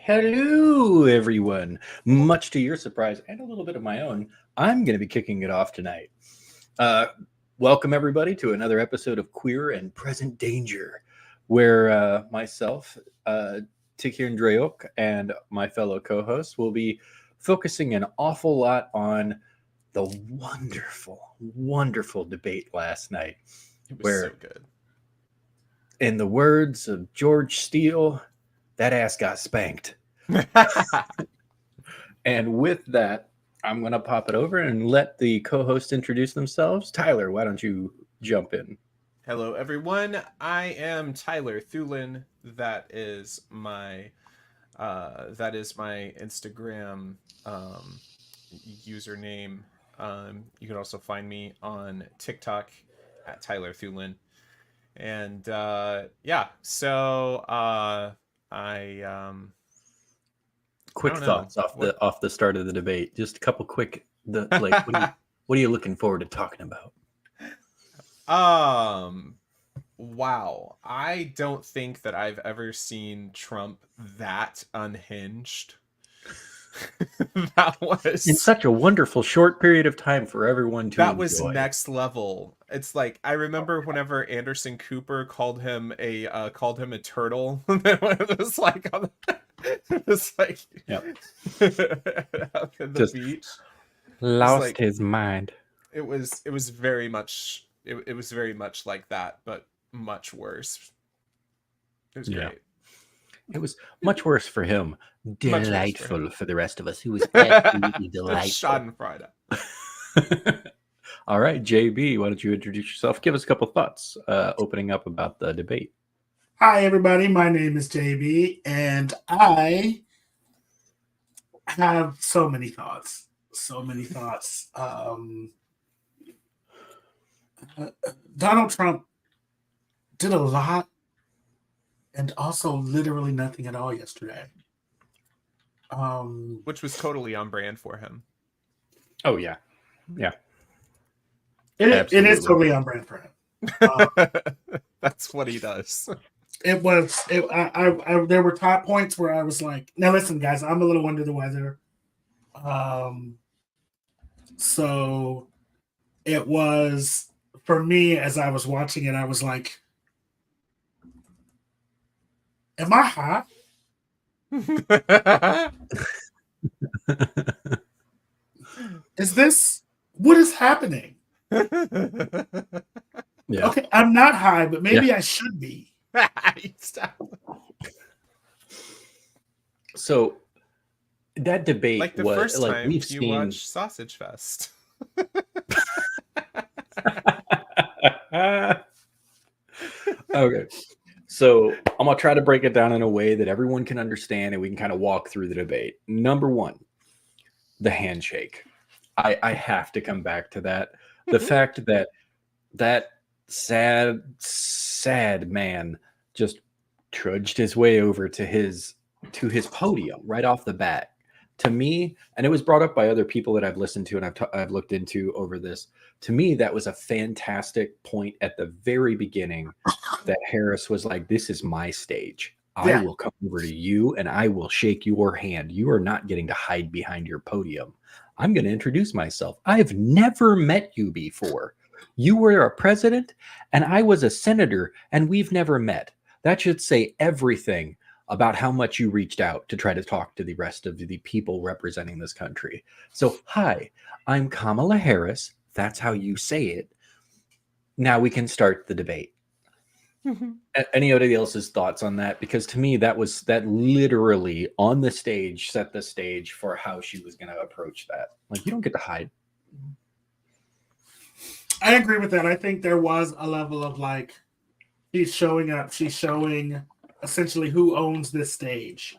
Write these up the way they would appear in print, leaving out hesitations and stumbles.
Hello, everyone. Much to your surprise and a little bit of my own, I'm going to be kicking it off tonight. Uh, Welcome, everybody, to another episode of Queer and Present Danger, where myself, Tikir Dreok, and my fellow co hosts will be focusing an awful lot on the wonderful debate last night, It was so where, good. in the words of George Steele, that ass got spanked. And with that, I'm going to pop it over and let the co-hosts introduce themselves. Tyler, why don't you jump in? Hello, everyone. I am Tyler Thulin. That is my Instagram username. You can also find me on TikTok at Tyler Thulin. And Quick thoughts off the start of the debate. Just a couple quick what are you looking forward to talking about? Wow. I don't think that I've ever seen Trump that unhinged. That was in such a wonderful short period of time for everyone to that enjoy. was next level. It's like I remember whenever Anderson Cooper called him a turtle. It was like it was like Yep. up in the Just beach. lost his mind. It was very much it was very much like that, but much worse. It was great. It was much worse for him. Delightful for the rest of us. It was absolutely delightful. Schadenfreude. All right, JB, why don't you introduce yourself? Give us a couple thoughts opening up about the debate. Hi, everybody. My name is JB, and I have so many thoughts. Donald Trump did a lot and also literally nothing at all yesterday. Which was totally on brand for him. Oh, yeah. It is totally on brand for him. That's what he does. There were top points where I was like, now listen, guys, I'm a little under the weather. So it was, for me, as I was watching it, I was like, am I hot? What is happening? Yeah. Okay, I'm not high, but maybe I should be. So that debate like the was first like time we've you seen watch Sausage Fest. Okay. So I'm gonna try to break it down in a way that everyone can understand and we can kind of walk through the debate. Number one, the handshake. I have to come back to that. The fact that sad man just trudged his way over to his podium right off the bat. To me, and it was brought up by other people that I've listened to and I've looked into over this. To me, that was a fantastic point at the very beginning that Harris was like, "This is my stage. I will come over to you and I will shake your hand. You are not getting to hide behind your podium. I'm going to introduce myself. I've never met you before. You were a president and I was a senator and we've never met." That should say everything about how much you reached out to try to talk to the rest of the people representing this country. So, hi, I'm Kamala Harris. That's how you say it. Now we can start the debate. Anybody else's thoughts on that? Because to me, that literally on the stage set the stage for how she was going to approach that. Like, you don't get to hide. I agree with that. I think there was a level of like, she's showing up. She's showing essentially who owns this stage.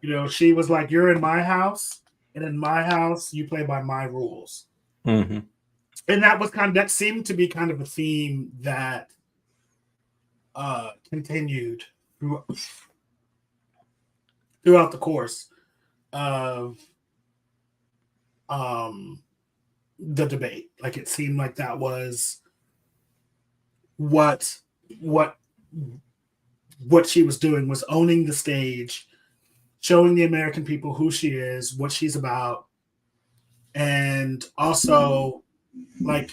You know, she was like, "You're in my house, and in my house, you play by my rules." Mm-hmm. And that seemed to be kind of a theme that continued throughout the course of the debate. Like, it seemed like that was what she was doing, was owning the stage showing the American people who she is, what she's about, and also like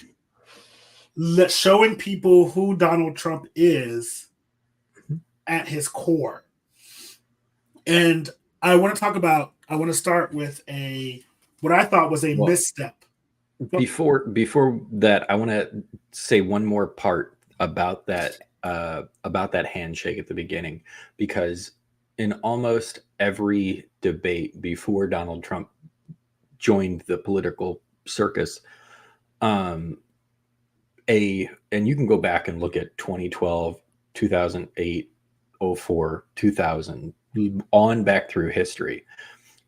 showing people who Donald Trump is at his core. And I want to start with what I thought was a misstep. Before that, I want to say one more part about that handshake at the beginning, because in almost every debate before Donald Trump joined the political circus, and you can go back and look at 2012, 2008, 04, 2000, on back through history,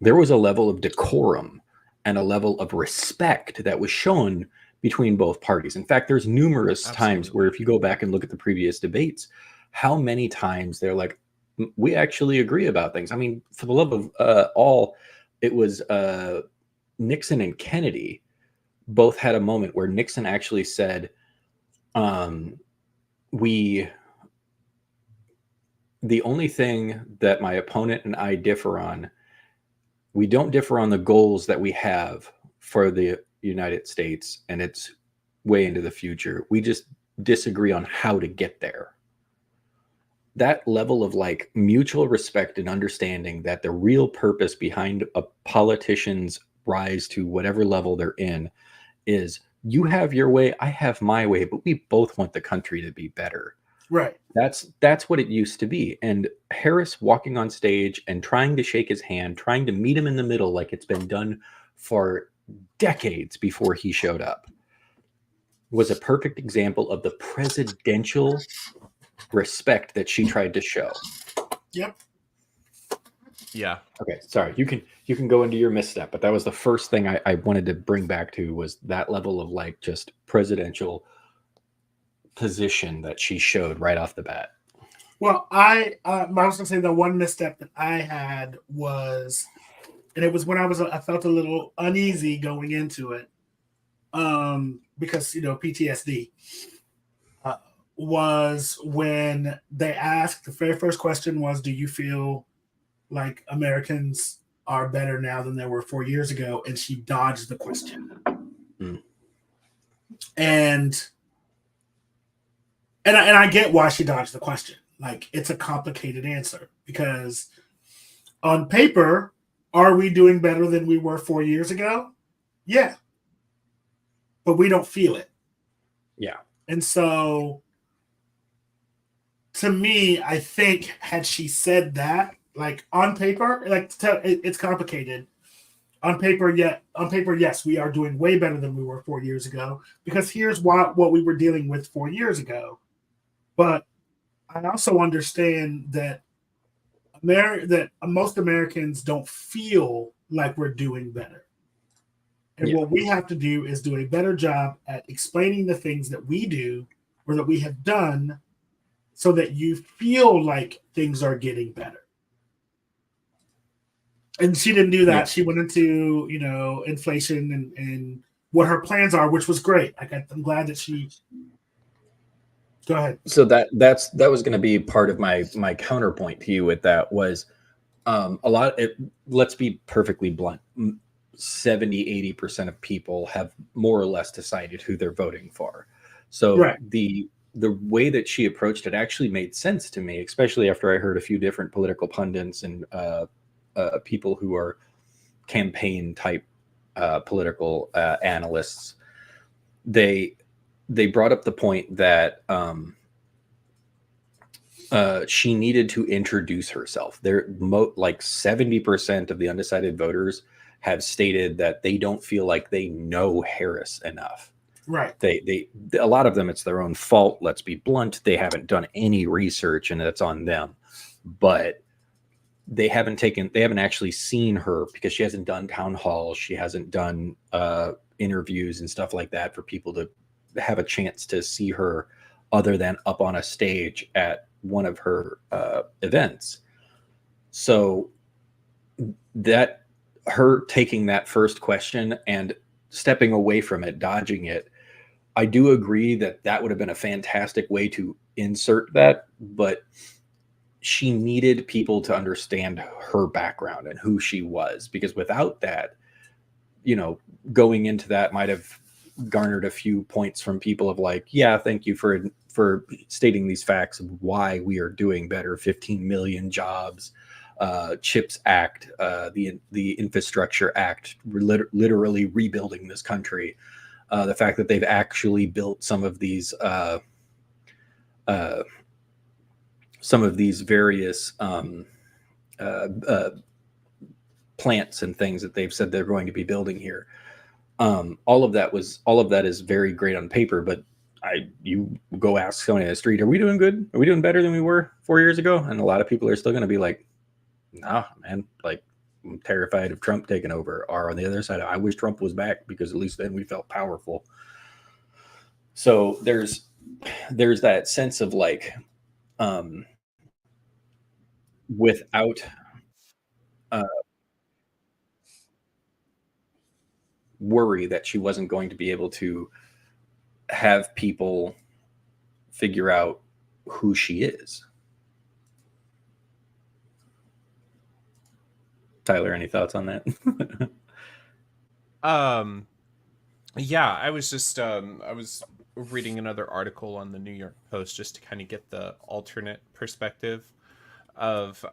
there was a level of decorum and a level of respect that was shown between both parties. In fact, there's numerous times where if you go back and look at the previous debates, how many times they're like, we actually agree about things. I mean, for the love of all, it was Nixon and Kennedy both had a moment where Nixon actually said, the only thing that my opponent and I differ on, we don't differ on the goals that we have for the United States and its way into the future. We just disagree on how to get there. That level of like mutual respect and understanding that the real purpose behind a politician's rise to whatever level they're in is, you have your way, I have my way, but we both want the country to be better. Right. That's what it used to be. And Harris walking on stage and trying to shake his hand, trying to meet him in the middle like it's been done for decades before he showed up, was a perfect example of the presidential respect that she tried to show. Yep. Yeah. Okay, sorry. You can go into your misstep, but that was the first thing I wanted to bring back to, was that level of like just presidential position that she showed right off the bat. Well, I was going to say the one misstep that I had was, and it was when I felt a little uneasy going into it, because PTSD, was when they asked, the very first question was, do you feel like Americans are better now than they were 4 years ago? And she dodged the question. And I get why she dodged the question. Like, it's a complicated answer, because on paper, are we doing better than we were 4 years ago? Yeah. But we don't feel it. Yeah. And so, to me, I think had she said that, like on paper, like it's complicated. On paper, yes, we are doing way better than we were 4 years ago, because here's what we were dealing with 4 years ago. But I also understand that most Americans don't feel like we're doing better. And what we have to do is do a better job at explaining the things that we do or that we have done, so that you feel like things are getting better. And she didn't do that. Yeah. She went into, inflation and what her plans are, which was great. I'm glad that she. Go ahead. So that was going to be part of my counterpoint to you with that was, let's be perfectly blunt. 70-80% of people have more or less decided who they're voting for. So right. The way that she approached it actually made sense to me, especially after I heard a few different political pundits and people who are campaign type political analysts. They brought up the point that she needed to introduce herself. Like 70% of the undecided voters have stated that they don't feel like they know Harris enough. Right. They a lot of them, it's their own fault. Let's be blunt. They haven't done any research, and that's on them. But they haven't actually seen her, because she hasn't done town halls. She hasn't done interviews and stuff like that for people to have a chance to see her, other than up on a stage at one of her events. So that her taking that first question and stepping away from it, dodging it, I do agree that would have been a fantastic way to insert that, but she needed people to understand her background and who she was, because without that, going into that might have garnered a few points from people of like, yeah, thank you for stating these facts of why we are doing better. 15 million jobs, CHIPS Act, the Infrastructure Act, literally rebuilding this country. The fact that they've actually built some of these various plants and things that they've said they're going to be building here. All of that is very great on paper, but you go ask someone in the street, are we doing good? Are we doing better than we were 4 years ago? And a lot of people are still going to be like, nah, man, like, I'm terrified of Trump taking over. Or on the other side, I wish Trump was back, because at least then we felt powerful. So there's that sense of like, without worry that she wasn't going to be able to have people figure out who she is. Tyler, any thoughts on that? Yeah, I was just I was reading another article on the New York Post just to kind of get the alternate perspective of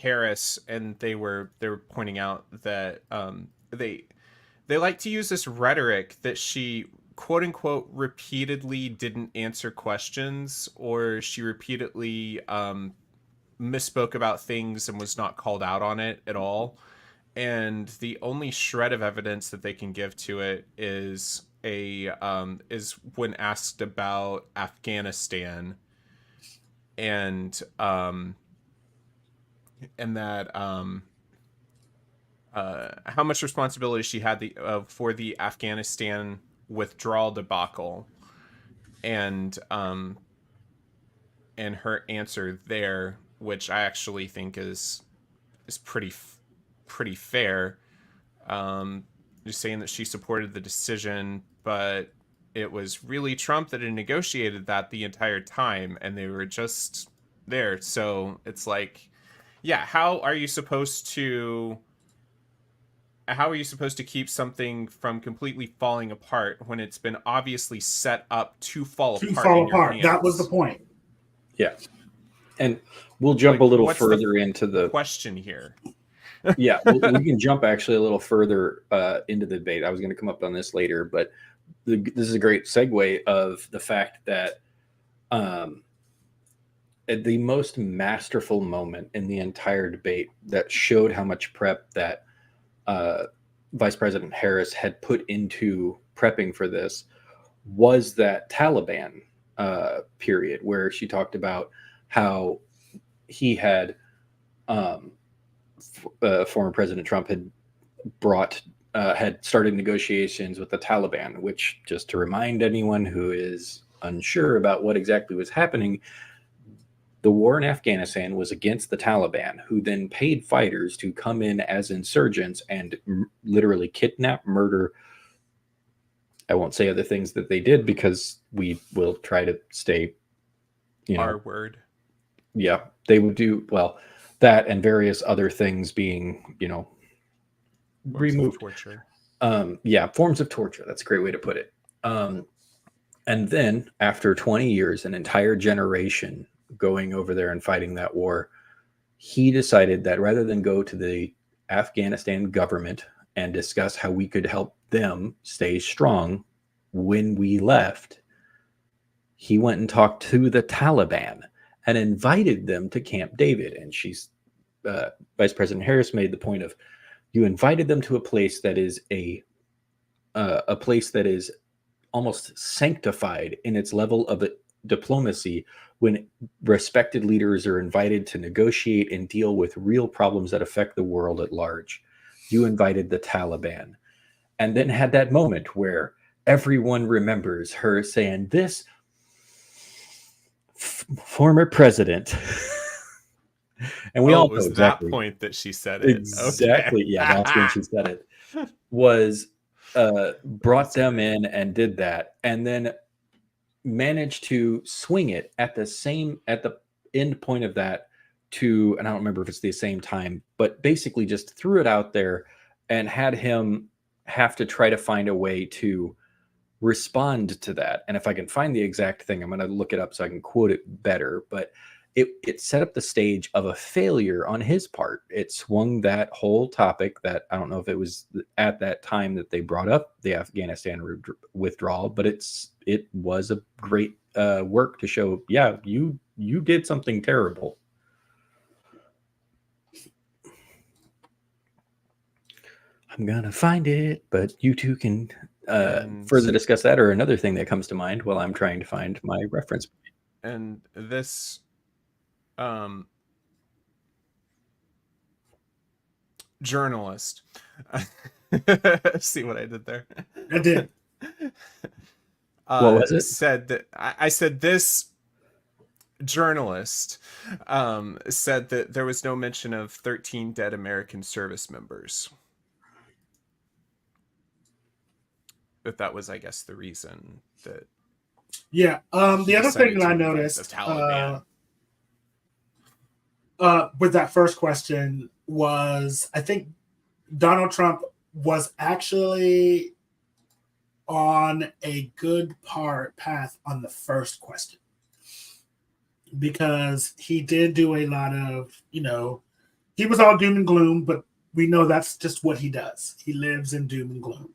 Harris, and they were pointing out that they like to use this rhetoric that she, quote unquote, repeatedly didn't answer questions, or she repeatedly misspoke about things and was not called out on it at all. And the only shred of evidence that they can give to it is is when asked about Afghanistan, and that how much responsibility she had for the Afghanistan withdrawal debacle, and her answer there, which I actually think is pretty fair. Just saying that she supported the decision, but it was really Trump that had negotiated that the entire time, and they were just there. So it's like, yeah, how are you supposed to keep something from completely falling apart when it's been obviously set up to fall apart? That was the point. Yeah. And we'll jump a little further into the question here. Yeah, we can jump actually a little further into the debate. I was going to come up on this later, but this is a great segue of the fact that at the most masterful moment in the entire debate that showed how much prep that Vice President Harris had put into prepping for this was that Taliban period, where she talked about how he had former President Trump had started negotiations with the Taliban, which, just to remind anyone who is unsure about what exactly was happening, the war in Afghanistan was against the Taliban, who then paid fighters to come in as insurgents and literally kidnap, murder. I won't say other things that they did, because we will try to stay, our word. Yeah, they would do well. That and various other things being, removed. Torture. Forms of torture. That's a great way to put it. And then after 20 years, an entire generation going over there and fighting that war, he decided that rather than go to the Afghanistan government and discuss how we could help them stay strong when we left, he went and talked to the Taliban and invited them to Camp David. And Vice President Harris made the point of, you invited them to a place that is a place that is almost sanctified in its level of diplomacy, when respected leaders are invited to negotiate and deal with real problems that affect the world at large. You invited the Taliban, and then had that moment where everyone remembers her saying, this former president. And we all know exactly that point that she said it. Exactly. Okay. Yeah, that's when she said it. Was brought them in and did that, and then managed to swing it at the end point of that to, and I don't remember if it's the same time, but basically just threw it out there and had him have to try to find a way to respond to that. And if I can find the exact thing, I'm going to look it up so I can quote it better. But it set up the stage of a failure on his part. It swung that whole topic that I don't know if it was at that time that they brought up the Afghanistan withdrawal, but it was a great work to show, yeah, you did something terrible. I'm gonna find it, but you two can further discuss that or another thing that comes to mind while I'm trying to find my reference. And this journalist, see what I did there? I did. What was it? Said that I said this journalist said that there was no mention of 13 dead American service members. But that was, I guess, the reason that. Yeah. The other thing that I the noticed Taliban. with that first question was, I think Donald Trump was actually on a good path on the first question, because he did do a lot of, he was all doom and gloom, but we know that's just what he does. He lives in doom and gloom.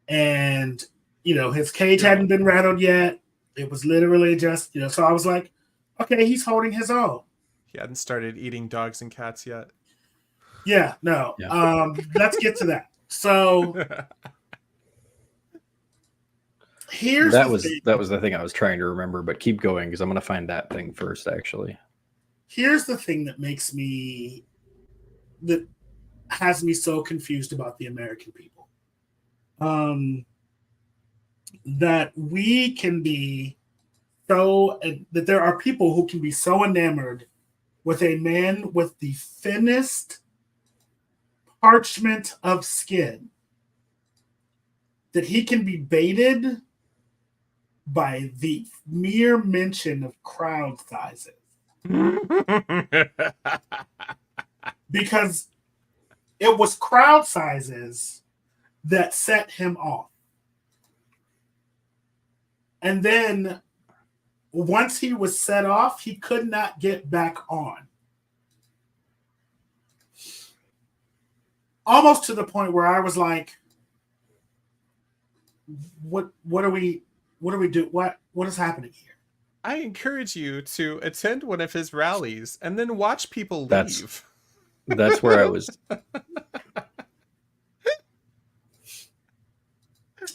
And, his cage hadn't been rattled yet. It was literally just, so I was like, okay, he's holding his own. He hadn't started eating dogs and cats yet. Yeah, no. Yeah. Let's get to that. So that was the thing I was trying to remember, but keep going because I'm going to find that thing first, actually. Here's the thing that has me so confused about the American people. That we can be that there are people who can be so enamored with a man with the thinnest parchment of skin that he can be baited by the mere mention of crowd sizes. Because it was crowd sizes that set him off. And then once he was set off, he could not get back on. Almost to the point where I was like, what do we do? What is happening here? I encourage you to attend one of his rallies and then watch people leave. That's where I was.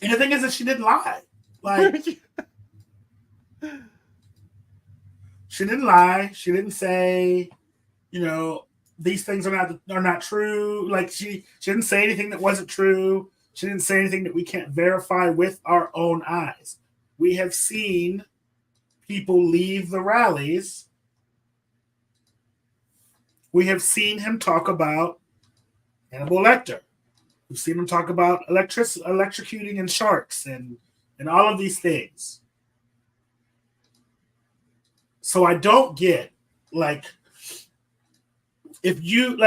And the thing is that she didn't lie. Like, she didn't lie. She didn't say, these things are not true. Like, she didn't say anything that wasn't true. She didn't say anything that we can't verify with our own eyes. We have seen people leave the rallies. We have seen him talk about Hannibal Lecter. We've seen him talk about electrocuting and sharks and all of these things. So I don't get, if you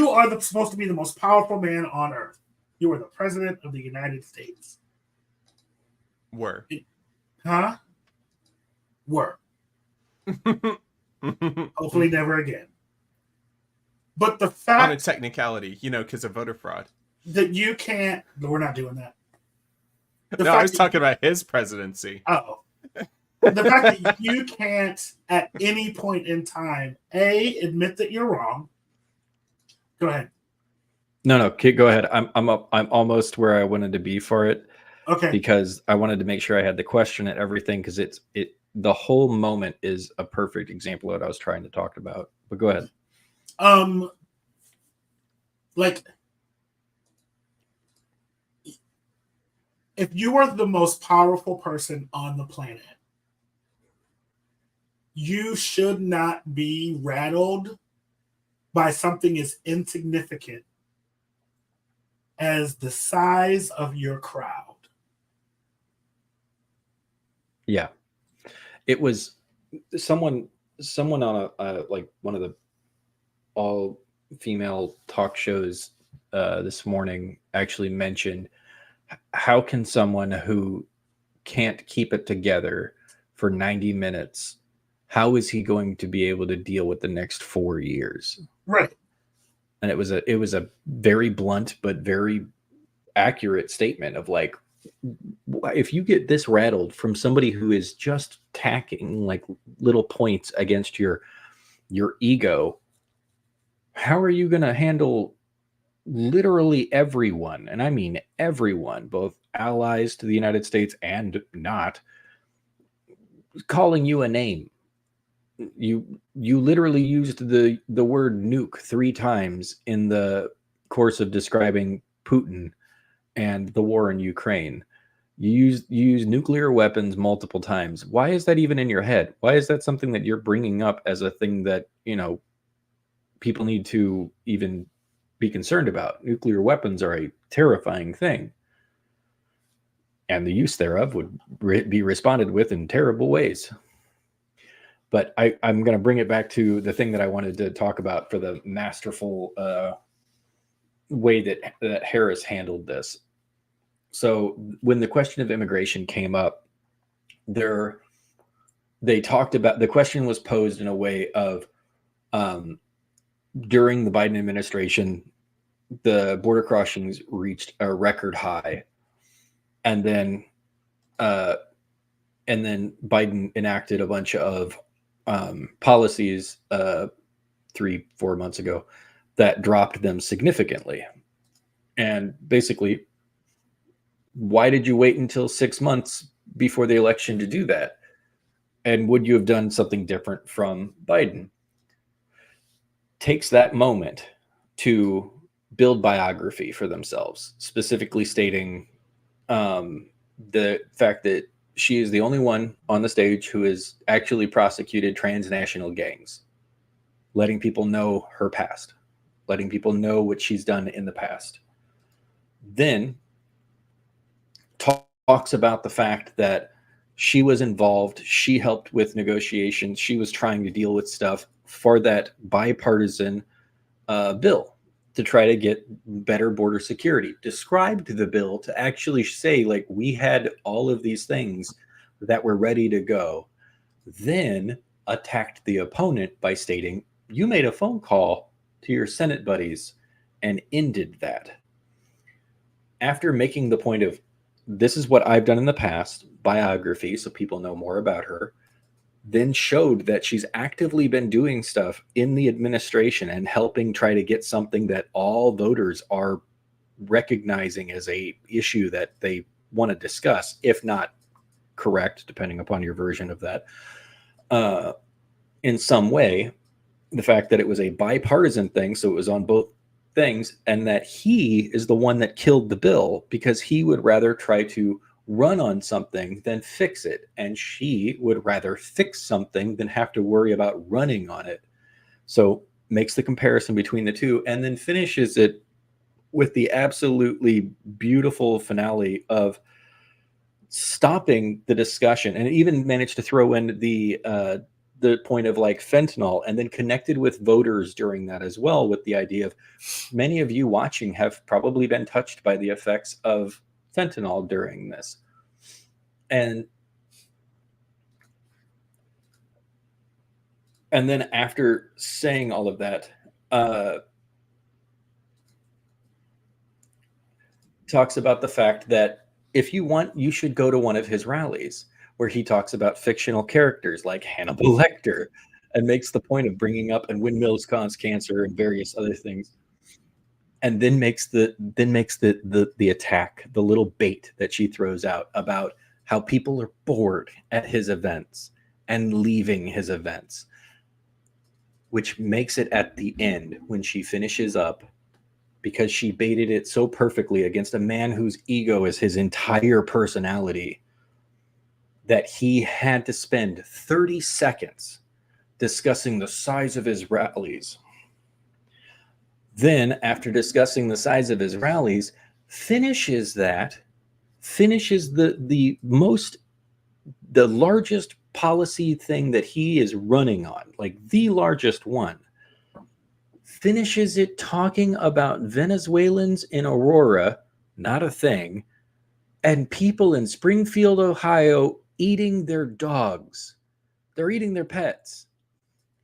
are supposed to be the most powerful man on earth. You are the president of the United States. Were. Huh? Were. Hopefully never again. But the fact... On a technicality, because of voter fraud. That you can't... We're not doing that. I was talking about his presidency. Oh. The fact that you can't, at any point in time, admit that you're wrong. Go ahead. No, kid, go ahead. I'm almost where I wanted to be for it. Okay. Because I wanted to make sure I had the question and everything, because the whole moment is a perfect example of what I was trying to talk about. But go ahead. If you are the most powerful person on the planet, you should not be rattled by something as insignificant as the size of your crowd. Yeah. It was someone on a like one of the all female talk shows this morning actually mentioned how can someone who can't keep it together for 90 minutes, how is he going to be able to deal with the next 4 years? Right. And it was a very blunt but very accurate statement of like, if you get this rattled from somebody who is just tacking like little points against your ego, how are you going to handle literally everyone, and I mean everyone, both allies to the United States and not, calling you a name? You literally used the word nuke 3 times in the course of describing Putin and the war in Ukraine. You use nuclear weapons multiple times. Why is that even in your head? Why is that something that you're bringing up as a thing that, people need to even be concerned about? Nuclear weapons are a terrifying thing, and the use thereof would be responded with in terrible ways. But I'm going to bring it back to the thing that I wanted to talk about for the masterful way that Harris handled this. So when the question of immigration came up, they talked about, the question was posed in a way of, during the Biden administration, the border crossings reached a record high, and then Biden enacted a bunch of policies 3-4 months ago that dropped them significantly. And basically, why did you wait until 6 months before the election to do that? And would you have done something different from Biden? Takes that moment to build biography for themselves, specifically stating the fact that she is the only one on the stage who has actually prosecuted transnational gangs, letting people know her past, letting people know what she's done in the past. Then talks about the fact that she was involved, she helped with negotiations, she was trying to deal with stuff for that bipartisan bill to try to get better border security. Described the bill to actually say, like, we had all of these things that were ready to go. Then attacked the opponent by stating, you made a phone call to your Senate buddies and ended that. After making the point of, this is what I've done in the past, biography, so people know more about her, then showed that she's actively been doing stuff in the administration and helping try to get something that all voters are recognizing as a issue that they want to discuss, if not correct, depending upon your version of that, in some way. The fact that it was a bipartisan thing, so it was on both things, and that he is the one that killed the bill because he would rather try to run on something than fix it, and she would rather fix something than have to worry about running on it. So makes the comparison between the two, and then finishes it with the absolutely beautiful finale of stopping the discussion, and even managed to throw in the point of like fentanyl, and then connected with voters during that as well, with the idea of many of you watching have probably been touched by the effects of fentanyl during this. And then after saying all of that, talks about the fact that if you want, you should go to one of his rallies where he talks about fictional characters like Hannibal Lecter, and makes the point of bringing up and windmills cause cancer and various other things. And then makes the attack, the little bait that she throws out about how people are bored at his events and leaving his events, which makes it at the end when she finishes up, because she baited it so perfectly against a man whose ego is his entire personality, that he had to spend 30 seconds discussing the size of his rallies. Then, after discussing the size of his rallies, finishes the largest policy thing that he is running on, like the largest one, finishes it talking about Venezuelans in Aurora, not a thing, and people in Springfield, Ohio, eating their dogs. They're eating their pets.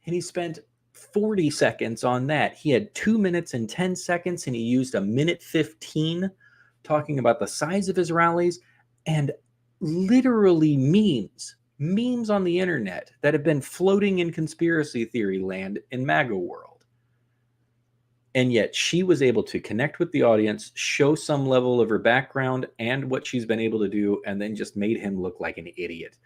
And he spent 40 seconds on that. He had 2 minutes and 10 seconds, and he used a minute 15 talking about the size of his rallies and literally memes on the internet that have been floating in conspiracy theory land in MAGA world. And yet she was able to connect with the audience, show some level of her background and what she's been able to do, and then just made him look like an idiot,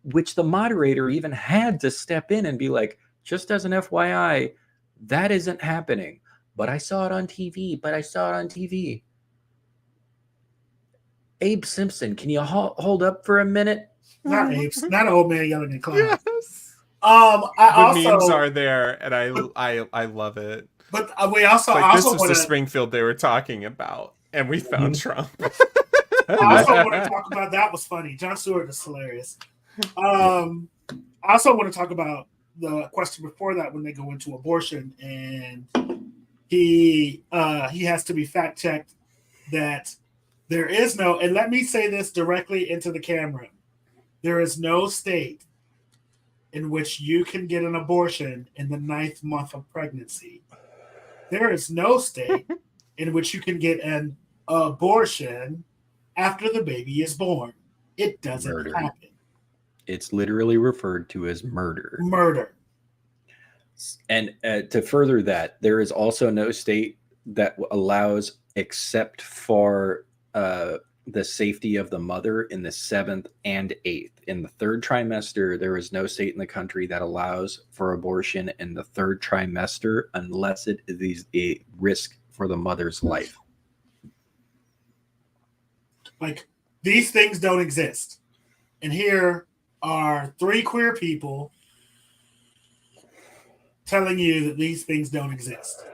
which the moderator even had to step in and be like, just as an FYI, that isn't happening. But I saw it on TV. Abe Simpson, can you hold up for a minute? Not Abe's, not an old man yelling at clowns. Yes. The memes are there, and I love it. But we also, Like, I this also was want the to Springfield they were talking about, and we found Trump. I also want to talk about that was funny. Jon Stewart is hilarious. I also want to talk about the question before that when they go into abortion, and he has to be fact checked that there is no, and let me say this directly into the camera, there is no state in which you can get an abortion in the 9th month of pregnancy. There is no state in which you can get an abortion after the baby is born. It doesn't happen. It's literally referred to as murder. Murder. And to further that, there is also no state that allows, except for the safety of the mother in the 7th and 8th. In the 3rd trimester, there is no state in the country that allows for abortion in the 3rd trimester unless it is a risk for the mother's life. Like, these things don't exist. And here are 3 queer people telling you that these things don't exist.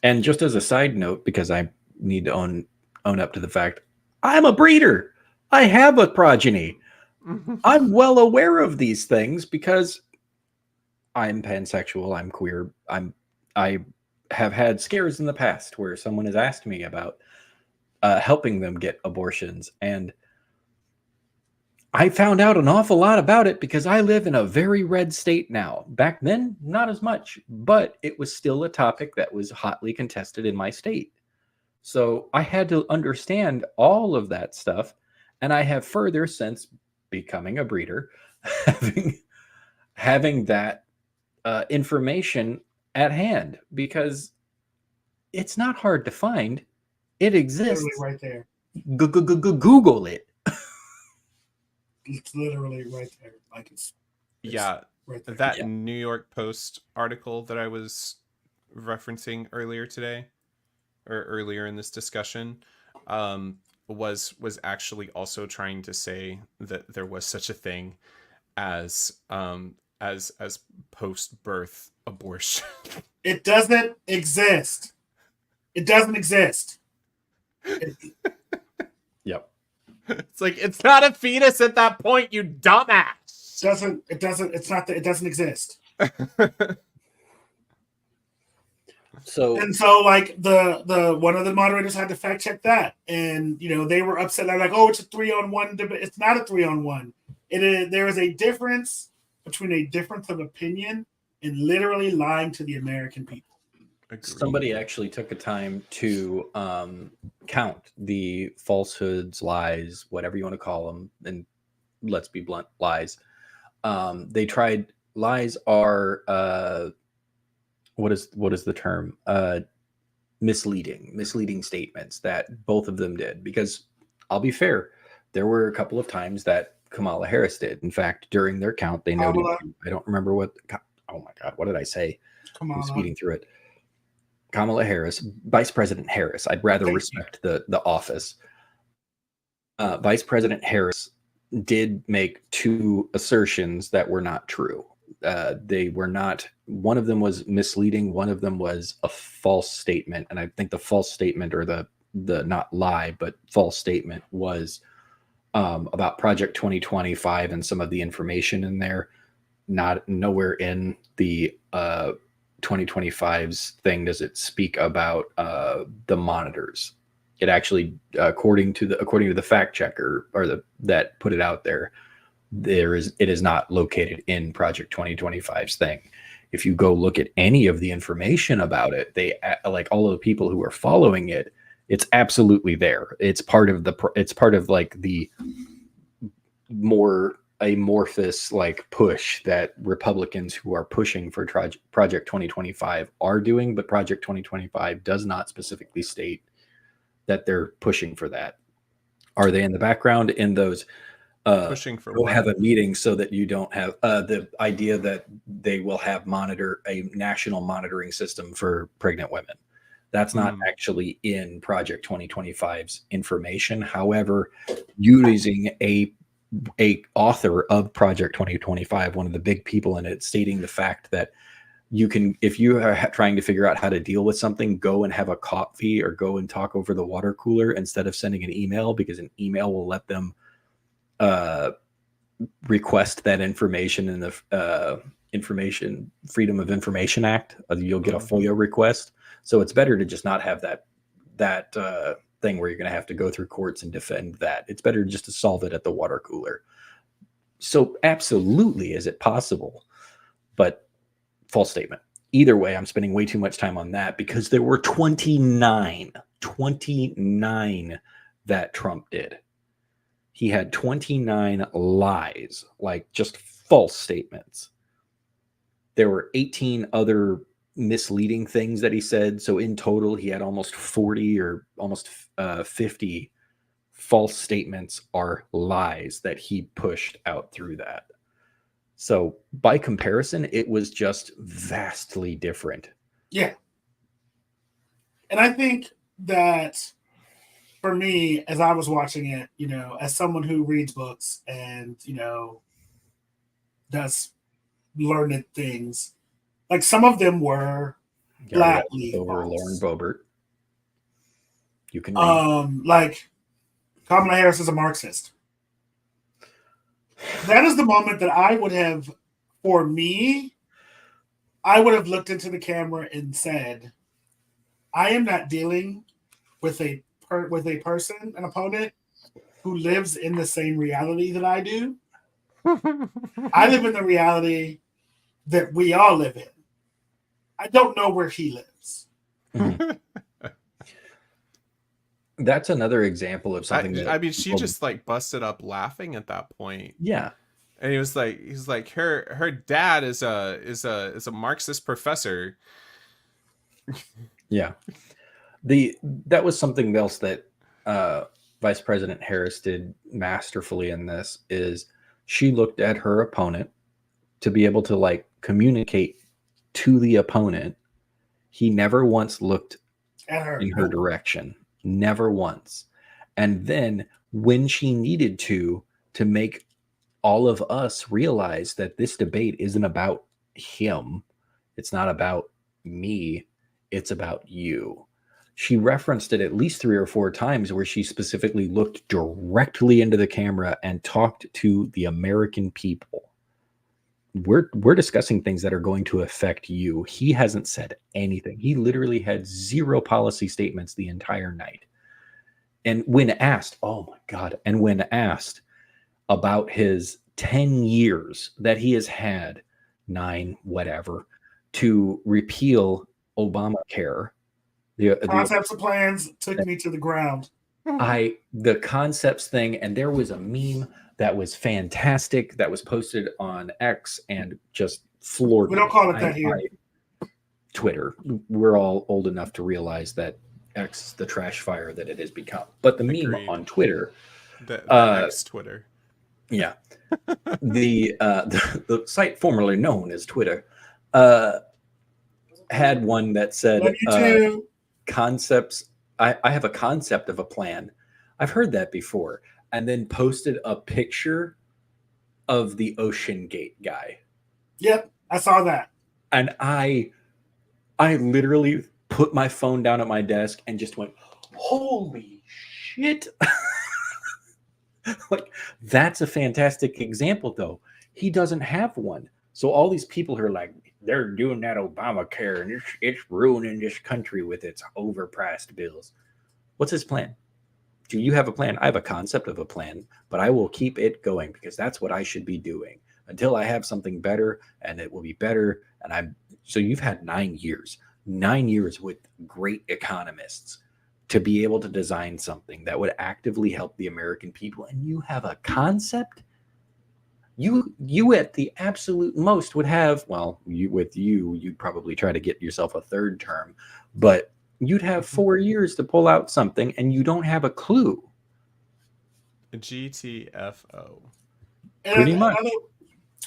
And just as a side note, because I need to own up to the fact, I'm a breeder. I have a progeny. I'm well aware of these things because I'm pansexual, I'm queer. I have had scares in the past where someone has asked me about helping them get abortions, and I found out an awful lot about it because I live in a very red state now. Back then, not as much, but it was still a topic that was hotly contested in my state. So I had to understand all of that stuff, and I have further, since becoming a breeder, having that information at hand, because it's not hard to find. It exists. Literally right there. Google it. It's literally right there. Like it's Yeah, right there. that New York Post article that I was referencing earlier today, or earlier in this discussion, was actually also trying to say that there was such a thing as post-birth abortion. It doesn't exist. It doesn't exist. Yep. It's like, it's not a fetus at that point, you dumbass. It doesn't exist. So like the one of the moderators had to fact check that, and they were upset. They're like, "Oh, it's a 3-on-1 debate." It's not a 3-on-1. There is a difference between a difference of opinion and literally lying to the American people. Agreed. Somebody actually took a time to count the falsehoods, lies, whatever you want to call them, and let's be blunt, lies. They tried. Lies are what is the term? Misleading statements that both of them did. Because I'll be fair, there were a couple of times that Kamala Harris did. In fact, during their count, they noted. I don't remember what. Oh my God, what did I say? I'm speeding through it. Kamala Harris, Vice President Harris. I'd rather respect the office. Vice President Harris did make 2 assertions that were not true. They were not. One of them was misleading. One of them was a false statement. And I think the false statement, or the not lie, but false statement, was about Project 2025 and some of the information in there. Not nowhere in the 2025's thing does it speak about the monitors. It actually, according to the fact checker or that put it out there, it is not located in Project 2025's thing. If you go look at any of the information about it, they like all of the people who are following it, it's absolutely there. It's part of like the more amorphous like push that Republicans who are pushing for Project 2025 are doing, but Project 2025 does not specifically state that they're pushing for that. Are they in the background in those Pushing for we'll what? have a meeting so that you don't have the idea that they will have a national monitoring system for pregnant women. That's not actually in Project 2025's information. However, using a author of Project 2025, one of the big people in it, stating the fact that you can, if you are trying to figure out how to deal with something, go and have a coffee or go and talk over the water cooler instead of sending an email, because an email will let them request that information in the Information Freedom of Information Act. You'll get a FOIA request. So it's better to just not have that thing where you're going to have to go through courts and defend that. It's better just to solve it at the water cooler. So absolutely, is it possible? But false statement. Either way, I'm spending way too much time on that because there were 29 that Trump did. He had 29 lies, like just false statements. There were 18 other misleading things that he said. So in total, he had almost 40 or almost 50 false statements or lies that he pushed out through that. So by comparison, it was just vastly different. Yeah. And I think that for me, as I was watching it, as someone who reads books and, does learned things, like some of them were flatly over false. Lauren Boebert. You can like Kamala Harris is a Marxist. That is the moment that I would have looked into the camera and said, I am not dealing with a person, an opponent, who lives in the same reality that I do. I live in the reality that we all live in. I don't know where he lives. That's another example of something she just like busted up laughing at that point. Yeah. And he's like her dad is a Marxist professor. Yeah. That was something else that Vice President Harris did masterfully in this, is she looked at her opponent to be able to like communicate to the opponent. He never once looked in her direction. Never once. And then when she needed to make all of us realize that this debate isn't about him, it's not about me, it's about you. She referenced it at least 3 or 4 times where she specifically looked directly into the camera and talked to the American people. We're discussing things that are going to affect you. He hasn't said anything. He literally had 0 policy statements the entire night. And when asked, oh my God, and when asked about his 10 years that he has had, 9, whatever, to repeal Obamacare, the concepts and plans took me to the ground. The concepts thing, and there was a meme that was fantastic that was posted on X and just floored me. We don't call it that here. Twitter. We're all old enough to realize that X is the trash fire that it has become. But the meme on Twitter, the X Twitter, yeah, the site formerly known as Twitter, had one that said concepts. I have a concept of a plan. I've heard that before. And then posted a picture of the Ocean Gate guy. Yep, I saw that. And I literally put my phone down at my desk and just went, holy shit. Like, that's a fantastic example, though. He doesn't have one. So all these people who are like, they're doing that Obamacare and it's ruining this country with its overpriced bills. What's his plan? Do you have a plan? I have a concept of a plan, but I will keep it going because that's what I should be doing until I have something better, and it will be better. And I'm so you've had 9 years with great economists to be able to design something that would actively help the American people, and you have a concept. You at the absolute most would have, well, you'd probably try to get yourself a third term, but you'd have 4 years to pull out something, and you don't have a clue. GTFO. And Pretty much.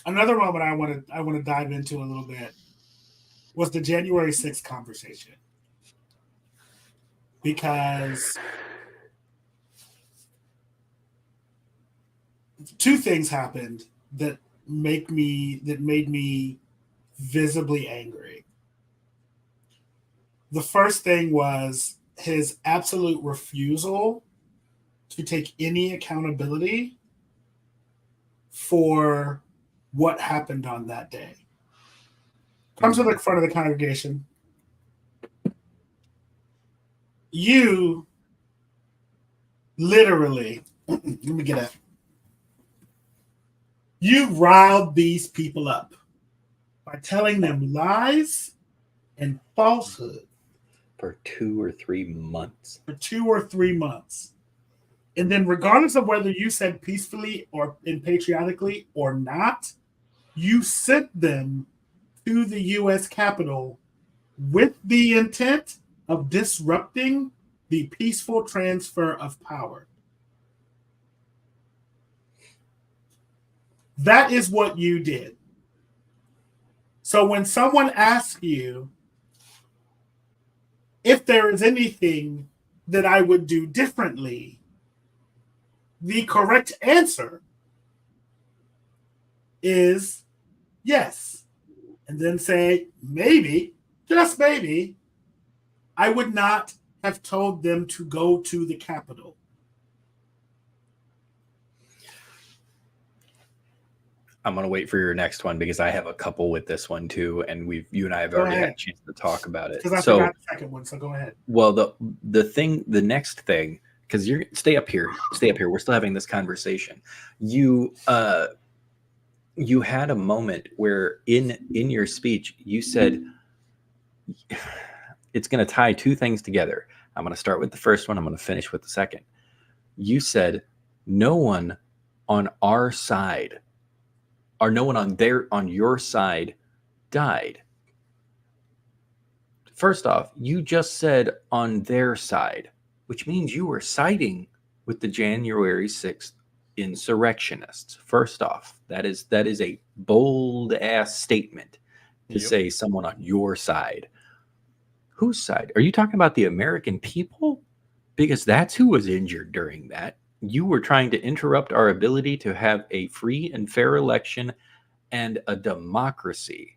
Another moment I want to dive into a little bit was the January 6th conversation. Because two things happened that made me visibly angry. The first thing was his absolute refusal to take any accountability for what happened on that day. Comes to the front of the congregation. You literally, let me get it. You riled these people up by telling them lies and falsehood For 2 or 3 months. for 2 or 3 months. And then regardless of whether you said peacefully or patriotically or not, you sent them to the U.S. Capitol with the intent of disrupting the peaceful transfer of power. That is what you did. So when someone asks you if there is anything that I would do differently, the correct answer is yes. And then say, maybe, just maybe, I would not have told them to go to the Capitol. I'm going to wait for your next one because I have a couple with this one too, and you and I have already had a chance to talk about it. Because I forgot the second one, so go ahead. Well, the next thing, because you're stay up here. We're still having this conversation. You had a moment where in your speech you said it's going to tie two things together. I'm going to start with the first one. I'm going to finish with the second. You said no one on our side, or no one on your side died. First off, you just said on their side, which means you were siding with the January 6th insurrectionists. First off, that is a bold ass statement to say someone on your side. Whose side? Are you talking about the American people? Because that's who was injured during that. You were trying to interrupt our ability to have a free and fair election and a democracy.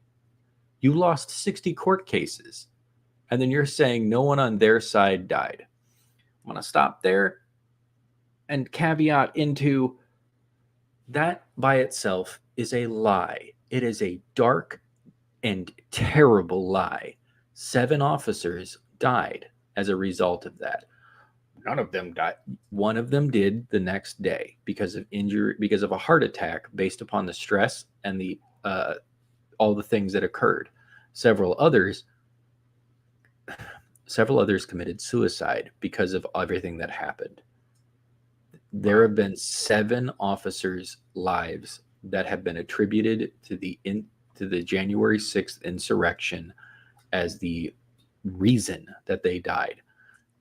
You lost 60 court cases, and then you're saying no one on their side died. I'm going to stop there and caveat into that by itself is a lie. It is a dark and terrible lie. 7 officers died as a result of that. None of them died. One of them did the next day because of injury, because of a heart attack based upon the stress and the all the things that occurred. Several others committed suicide because of everything that happened. There have been 7 officers' lives that have been attributed to the January 6th insurrection as the reason that they died.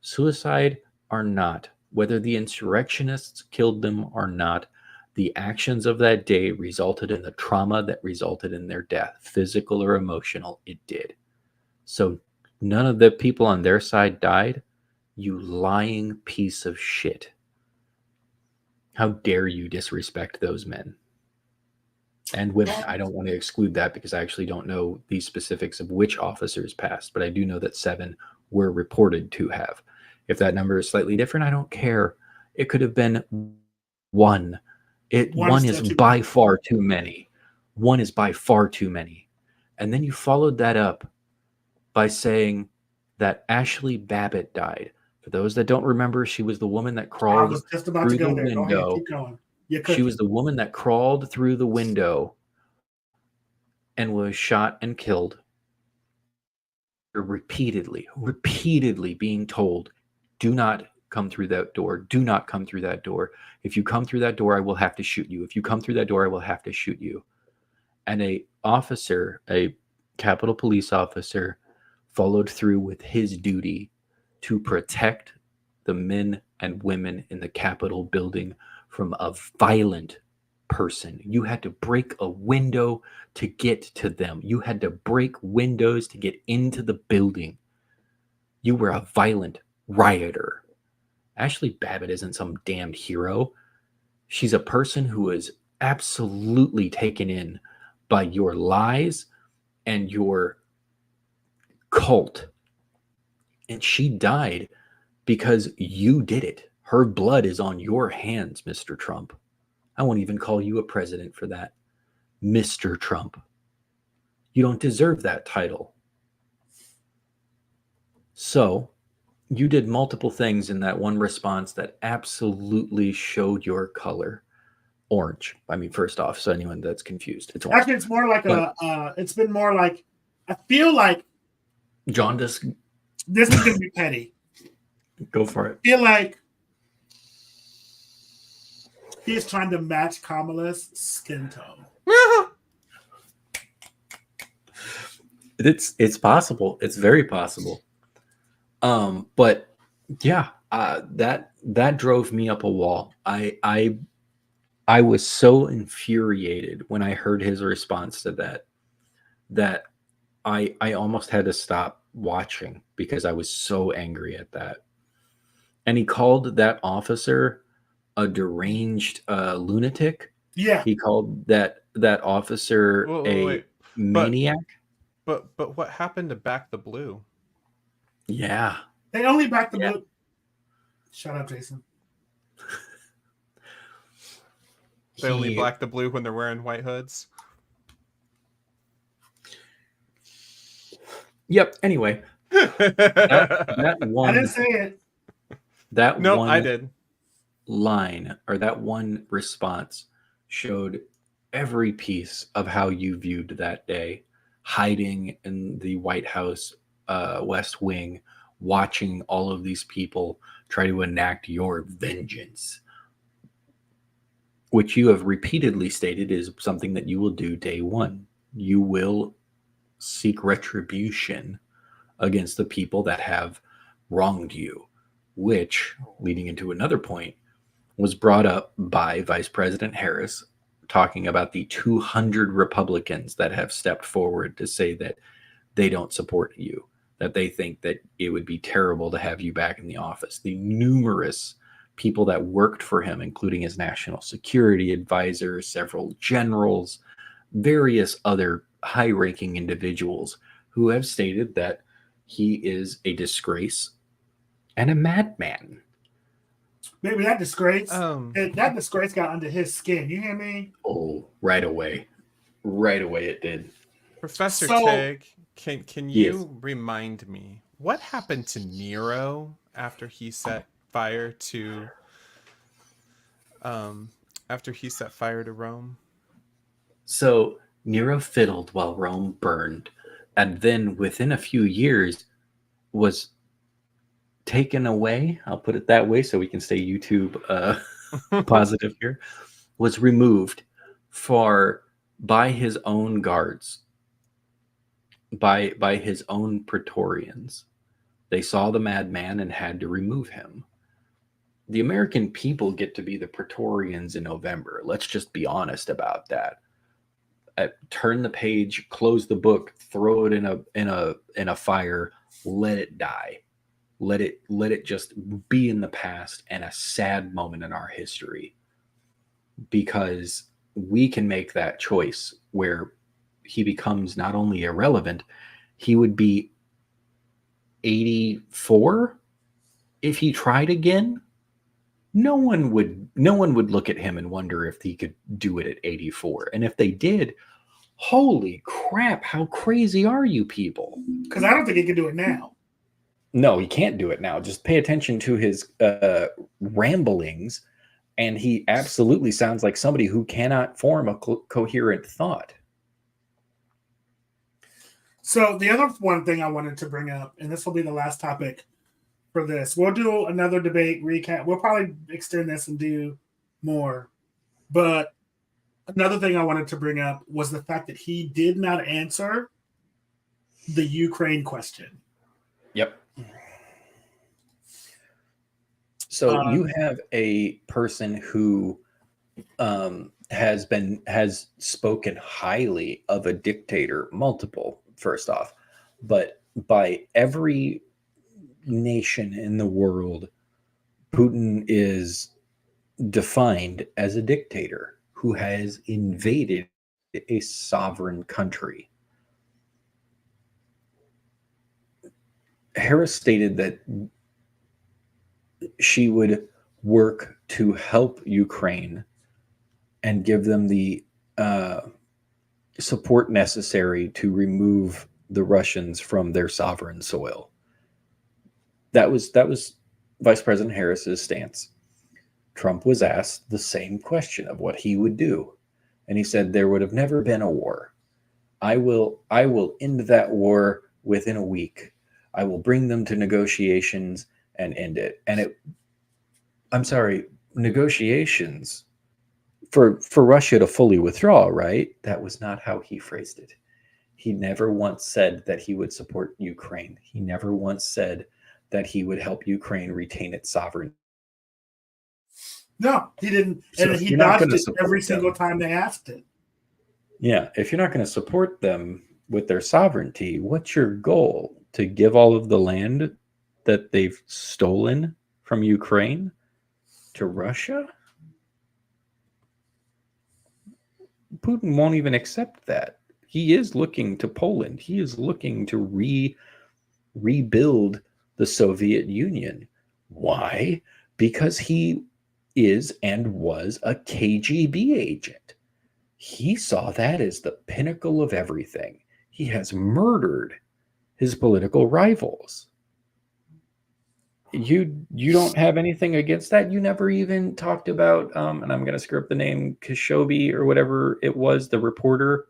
Suicide or not, whether the insurrectionists killed them or not, the actions of that day resulted in the trauma that resulted in their death, physical or emotional. It did. So none of the people on their side died. You lying piece of shit. How dare you disrespect those men and women? I don't want to exclude that because I actually don't know the specifics of which officers passed, but I do know that 7 were reported to have. If that number is slightly different, I don't care. It could have been One. One is One is still too by many. far too many. One is by far too many. And then you followed that up by saying that Ashley Babbitt died. For those that don't remember, she was the woman that I crawled was just about to through the go there. Go ahead, window. keep going. You're She was cooking. the woman that crawled through the window and was shot and killed. Repeatedly being told, do not come through that door. Do not come through that door. If you come through that door, I will have to shoot you. If you come through that door, I will have to shoot you. And a Capitol Police officer, followed through with his duty to protect the men and women in the Capitol building from a violent person. You had to break a window to get to them. You had to break windows to get into the building. You were a violent rioter. Ashley Babbitt isn't some damned hero. She's a person who is absolutely taken in by your lies and your cult. And she died because you did it. Her blood is on your hands, Mr. Trump. I won't even call you a president for that. Mr. Trump. You don't deserve that title. So, you did multiple things in that one response that absolutely showed your color. Orange. I mean, first off, so anyone that's confused, it's orange. Actually, it's more like But- it's been more like, I feel like Jaundice, this is going to be petty. go for it. I feel like he's trying to match Kamala's skin tone. It's possible. It's very possible. But yeah, that drove me up a wall. I was so infuriated when I heard his response to that I almost had to stop watching because I was so angry at that. And he called that officer a deranged lunatic. Yeah, He called that officer Wait. maniac. But what happened to Back the Blue? Yeah. they only back the Yeah. blue. Shut up, Jason. They only He- black the blue when they're wearing white hoods. Yep. Anyway, that I one didn't say it. that No, one I did. line or that one response showed every piece of how you viewed that day, hiding in the White House West Wing, watching all of these people try to enact your vengeance, which you have repeatedly stated is something that you will do day one. You will seek retribution against the people that have wronged you, which, leading into another point, was brought up by Vice President Harris, talking about the 200 Republicans that have stepped forward to say that they don't support you, that they think that it would be terrible to have you back in the office. The numerous people that worked for him, including his national security advisor, several generals, various other high-ranking individuals who have stated that he is a disgrace and a madman. Maybe that disgrace. Um, That disgrace got under his skin. You hear me? Oh, right away. Right away it did. Professor So- Tig, can Yes. you remind me what happened to Nero after he set fire to Rome? So Nero fiddled while Rome burned, and then within a few years was taken away. I'll put it that way so we can stay YouTube positive here. Was removed by his own guards, by his own Praetorians. They saw the madman and had to remove him. The American people get to be the Praetorians in November. Let's just be honest about that. Turn the page, close the book, throw it in a fire, let it die. Let it just be in the past and a sad moment in our history. Because we can make that choice where he becomes not only irrelevant, he would be 84 if he tried again. no one would look at him and wonder if he could do it at 84. And if they did, holy crap, how crazy are you people? Because I don't think he can do it now. No, he can't do it now. Just pay attention to his ramblings, and he absolutely sounds like somebody who cannot form a coherent thought. So the other one thing I wanted to bring up, and this will be the last topic for this. We'll do another debate recap. We'll probably extend this and do more. But another thing I wanted to bring up was the fact that he did not answer the Ukraine question. Yep. So you have a person who has spoken highly of a dictator, multiple, first off, but by every nation in the world, Putin is defined as a dictator who has invaded a sovereign country. Harris stated that she would work to help Ukraine and give them the support necessary to remove the Russians from their sovereign soil. That was Vice President Harris's stance. Trump was asked the same question of what he would do, and he said there would have never been a war. I will end that war within a week. I will bring them to negotiations and end it. And I'm sorry, negotiations for Russia to fully withdraw, right? That was not how he phrased it. He never once said that he would support Ukraine. He never once said that he would help Ukraine retain its sovereignty. No, he didn't. So and he dodged it every single time they asked it. Yeah, if you're not going to support them with their sovereignty, what's your goal? To give all of the land that they've stolen from Ukraine to Russia? Putin won't even accept that. He is looking to Poland. He is looking to rebuild the Soviet Union. Why? Because he is and was a KGB agent. He saw that as the pinnacle of everything. He has murdered his political rivals. You don't have anything against that? You never even talked about, and I'm going to screw up the name, Khashoggi or whatever it was, the reporter.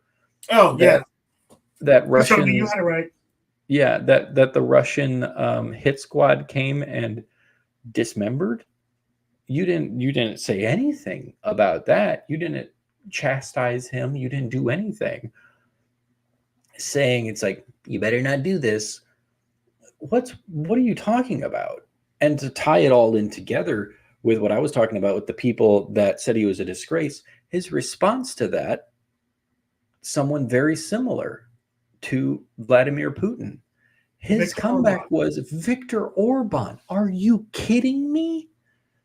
Oh, yeah. That Russian. You had it right. Yeah, that the Russian hit squad came and dismembered. You didn't say anything about that. You didn't chastise him. You didn't do anything. Saying it's like, you better not do this. What are you talking about? And to tie it all in together with what I was talking about with the people that said he was a disgrace, his response to that, someone very similar to Vladimir Putin. His comeback was Viktor Orban. Are you kidding me?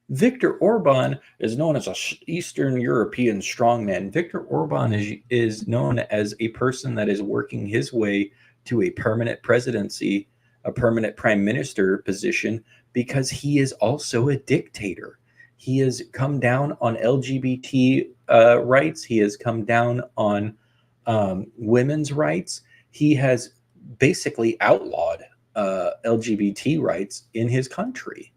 Viktor Orban is known as an Eastern European strongman. Viktor Orban is known as a person that is working his way to a permanent presidency, a permanent prime minister position, because he is also a dictator. He has come down on LGBT rights. He has come down on women's rights. He has basically outlawed LGBT rights in his country.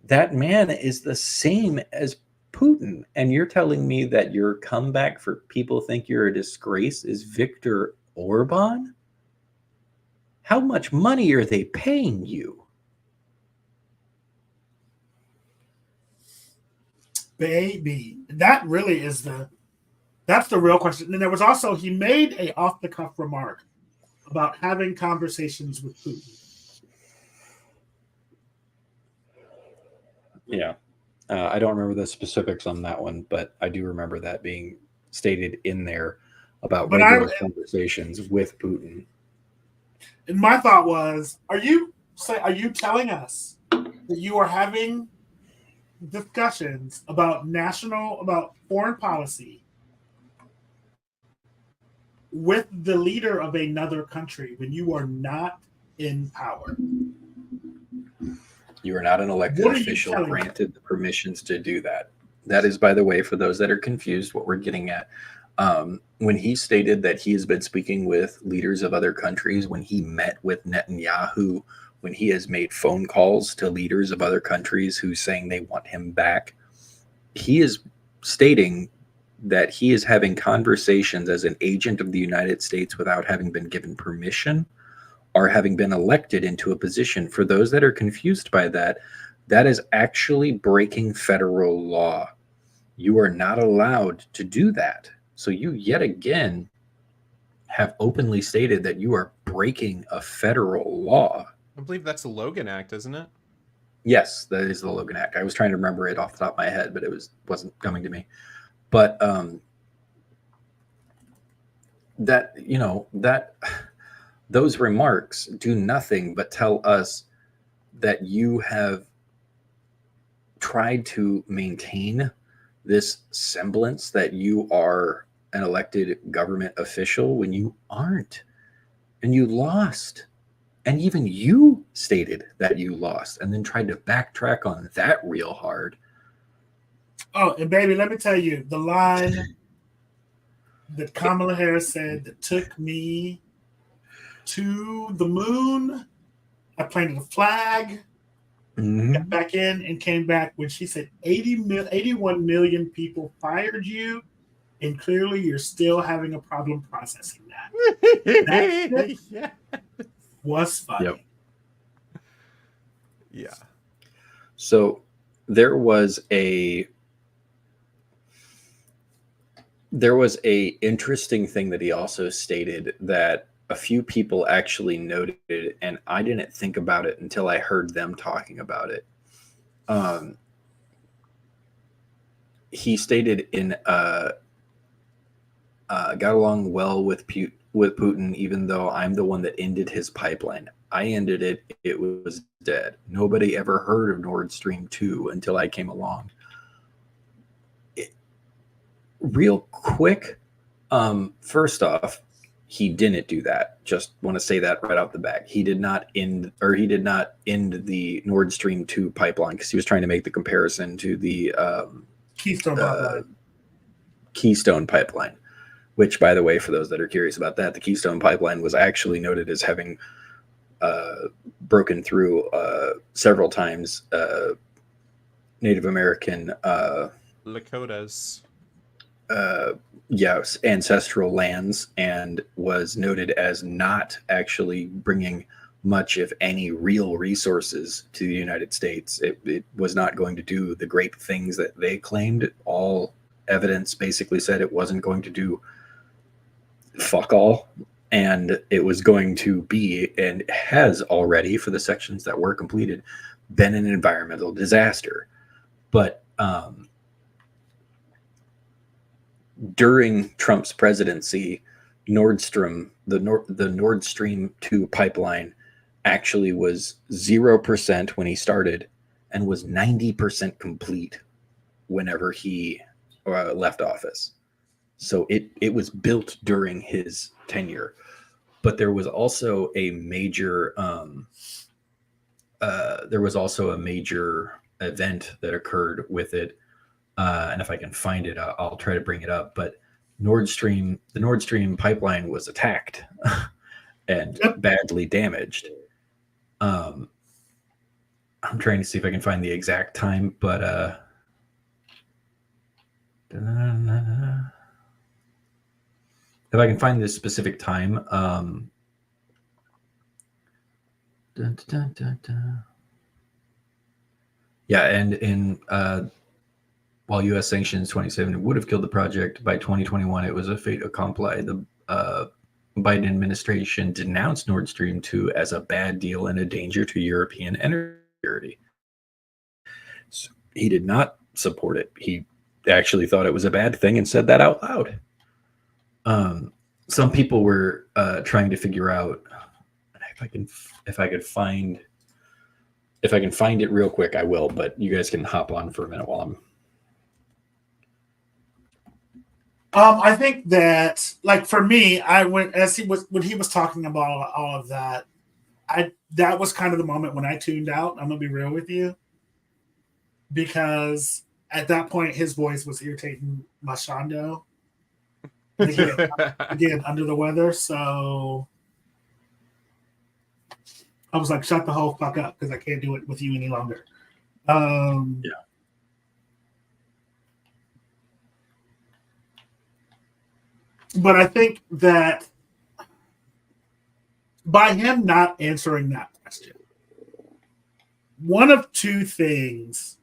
That man is the same as Putin. And you're telling me that your comeback for people think you're a disgrace is Viktor Orban? How much money are they paying you? Baby. That really is that's the real question. And there was also, he made a off-the-cuff remark about having conversations with Putin. Yeah. I don't remember the specifics on that one, but I do remember that being stated in there about regular conversations with Putin. And my thought was, are you telling us that you are having discussions about foreign policy with the leader of another country when you are not in power? You are not an elected What are you official telling me? granted the permissions to do that. That is, by the way, for those that are confused, what we're getting at. When he stated that he has been speaking with leaders of other countries, when he met with Netanyahu, when he has made phone calls to leaders of other countries who's saying they want him back, he is stating that he is having conversations as an agent of the United States without having been given permission or having been elected into a position. For those that are confused by that, that is actually breaking federal law. You are not allowed to do that. So you yet again have openly stated that you are breaking a federal law. I believe that's the Logan Act, isn't it? Yes, that is the Logan Act. I was trying to remember it off the top of my head, but it wasn't coming to me. But that, that those remarks do nothing but tell us that you have tried to maintain this semblance that you are an elected government official when you aren't, and you lost. And even you stated that you lost and then tried to backtrack on that real hard. Oh, and baby, let me tell you, the line that Kamala Harris said that took me to the moon, I planted a flag, got back in and came back when she said 81 million people fired you, and clearly you're still having a problem processing that. That Yeah. was funny. Yep. Yeah. So there was a interesting thing that he also stated that a few people actually noted, and I didn't think about it until I heard them talking about it. He stated in got along well with Putin, even though I'm the one that ended his pipeline. I ended it. It was dead. Nobody ever heard of Nord Stream 2 until I came along. Real quick, first off, he didn't do that. Just want to say that right off the bat. He did not end the Nord Stream 2 pipeline because he was trying to make the comparison to the Keystone pipeline. Which, by the way, for those that are curious about that, the Keystone Pipeline was actually noted as having broken through several times Native American Lakotas. Yes, ancestral lands, and was noted as not actually bringing much, if any, real resources to the United States. It was not going to do the great things that they claimed. All evidence basically said it wasn't going to do fuck all, and it was going to be, and has already, for the sections that were completed, been an environmental disaster. But during Trump's presidency, the Nord Stream 2 pipeline actually was 0% when he started and was 90% complete whenever he left office. So it was built during his tenure. But there was also a major event that occurred with it. And if I can find it, I'll try to bring it up. But the Nord Stream pipeline was attacked and badly damaged. I'm trying to see if I can find the exact time, but if I can find this specific time, yeah, and in while U.S. sanctions 27 would have killed the project, by 2021 it was a fait accompli. The Biden administration denounced Nord Stream 2 as a bad deal and a danger to European energy security. So he did not support it. He actually thought it was a bad thing and said that out loud. Some people were trying to figure out if I could find it real quick, I will. But you guys can hop on for a minute while I'm. I think that, like, for me, when he was talking about all of that, that was kind of the moment when I tuned out. I'm gonna be real with you, because at that point his voice was irritating my Shondo. And again, under the weather, so I was like, shut the whole fuck up, because I can't do it with you any longer. Yeah. But I think that by him not answering that question, one of two things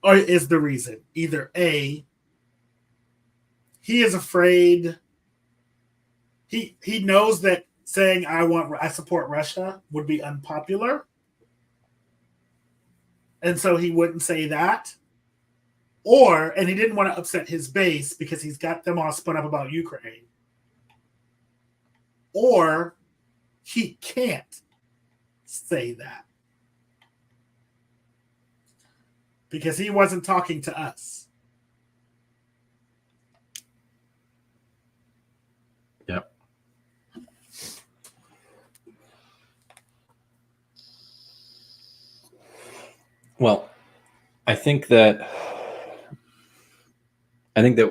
is the reason. Either A, he is afraid, he knows that saying I support Russia would be unpopular, and so he wouldn't say that. And he didn't want to upset his base because he's got them all spun up about Ukraine. Or he can't say that because he wasn't talking to us. Yep. Well, I think that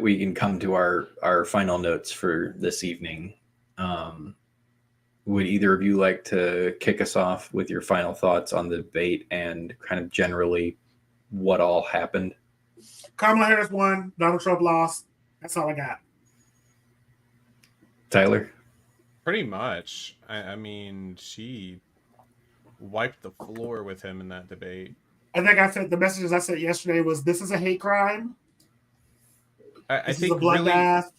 we can come to our final notes for this evening. Would either of you like to kick us off with your final thoughts on the debate and kind of generally what all happened? Kamala Harris won. Donald Trump lost. That's all I got. Tyler? Pretty much. I mean, she wiped the floor with him in that debate. I think I said the messages I sent yesterday was, this is a hate crime. I think is a bloodbath.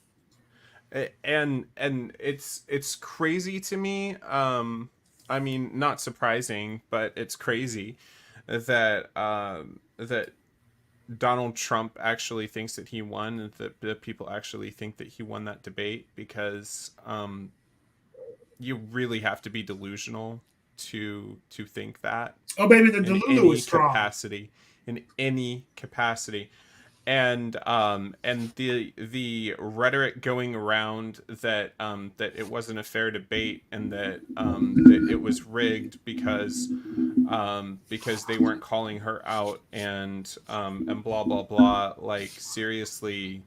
Really, and it's crazy to me. I mean, not surprising, but it's crazy that that Donald Trump actually thinks that he won, and that the people actually think that he won that debate, because you really have to be delusional to think that. Oh, baby, the Delulu is strong. In any capacity. And the rhetoric going around that that it wasn't a fair debate, and that that it was rigged because they weren't calling her out, and blah blah blah. Like, seriously,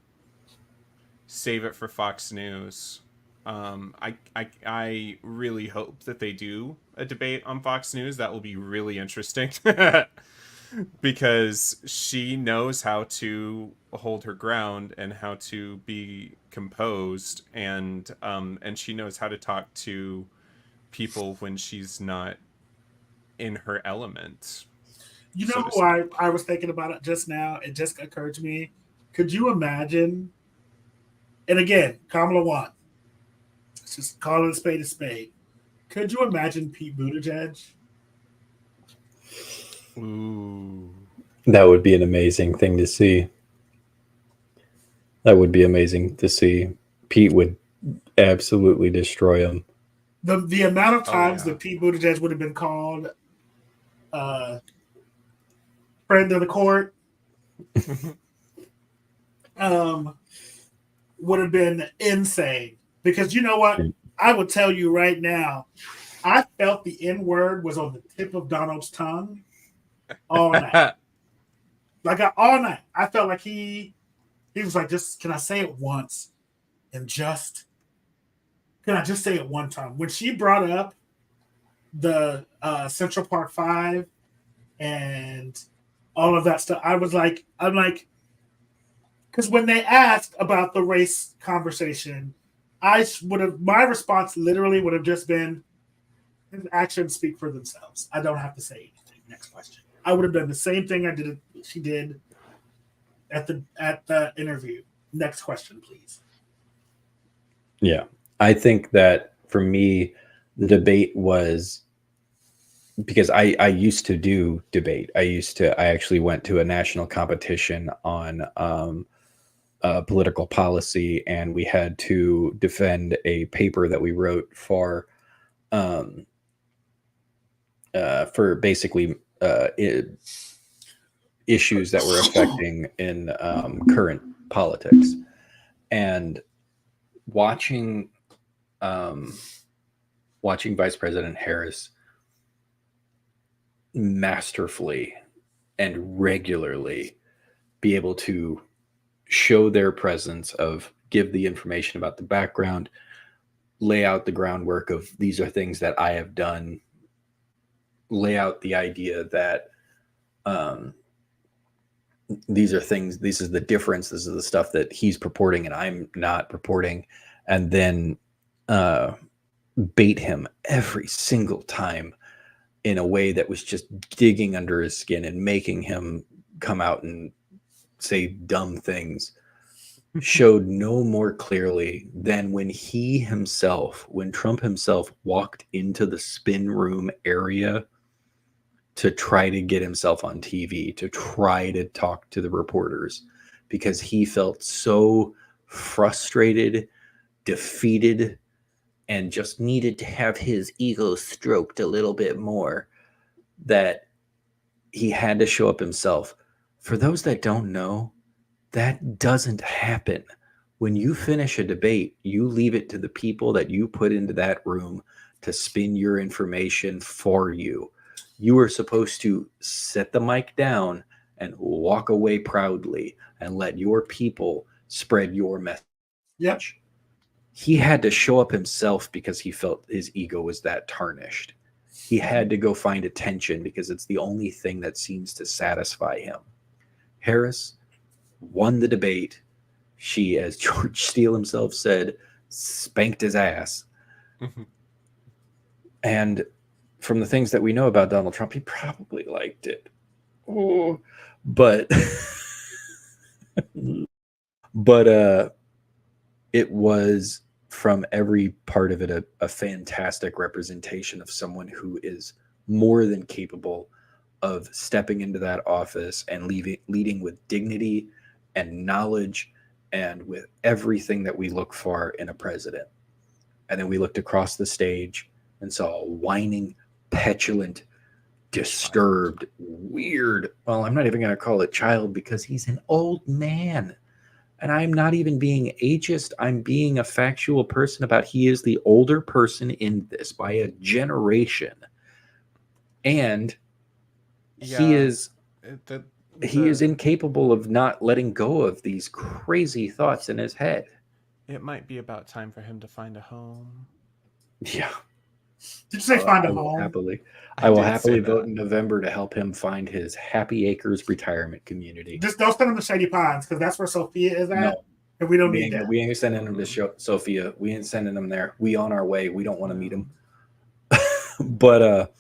save it for Fox News. I really hope that they do a debate on Fox News. That will be really interesting. Because she knows how to hold her ground and how to be composed, and she knows how to talk to people when she's not in her element. You know who I was thinking about it just now? It just occurred to me. Could you imagine? And again, Kamala won. Let's just call it a spade a spade. Could you imagine Pete Buttigieg? Ooh. That would be an amazing thing to see. That would be amazing to see. Pete would absolutely destroy him. The amount of times that Pete Buttigieg would have been called friend of the court would have been insane. Because you know what? I would tell you right now, I felt the N-word was on the tip of Donald's tongue all night. All night. I felt like he was like, just, can I say it once? And just, can I just say it one time? When she brought up the Central Park 5 and all of that stuff, I'm like, because when they asked about the race conversation, my response literally would have just been, his actions speak for themselves. I don't have to say anything. Next question. I would have done the same thing she did at the interview. Next question, please. Yeah. I think that for me, the debate was, because I used to do debate. I actually went to a national competition on political policy, and we had to defend a paper that we wrote for basically issues that were affecting in current politics. And watching watching Vice President Harris masterfully and regularly be able to show their presence of give the information about the background, lay out the groundwork of these are things that I have done, lay out the idea that these are things, this is the difference, this is the stuff that he's purporting and I'm not purporting, and then bait him every single time in a way that was just digging under his skin and making him come out and say dumb things, showed no more clearly than when Trump himself walked into the spin room area to try to get himself on TV, to try to talk to the reporters, because he felt so frustrated, defeated, and just needed to have his ego stroked a little bit more, that he had to show up himself. For those that don't know, that doesn't happen. When you finish a debate, you leave it to the people that you put into that room to spin your information for you. You are supposed to set the mic down and walk away proudly and let your people spread your message. Yep. He had to show up himself because he felt his ego was that tarnished. He had to go find attention because it's the only thing that seems to satisfy him. Harris won the debate. She, as George Steele himself said, spanked his ass. Mhm. And from the things that we know about Donald Trump, he probably liked it. Oh, but it was, from every part of it, a fantastic representation of someone who is more than capable of stepping into that office and leading with dignity and knowledge and with everything that we look for in a president. And then we looked across the stage and saw a whining, petulant, disturbed, weird, well, I'm not even going to call it child because he's an old man. And I'm not even being ageist. I'm being a factual person about he is the older person in this by a generation. And he is incapable of not letting go of these crazy thoughts in his head. It might be about time for him to find a home. Yeah. Did you say find a I will home? I will did happily say vote that. in November to help him find his Happy Acres retirement community. Just don't send him to Shady Pines because that's where Sophia is at. No. And we don't We need that. ain't sending him to Sophia. We ain't sending him there. We on our way. We don't want to meet him. But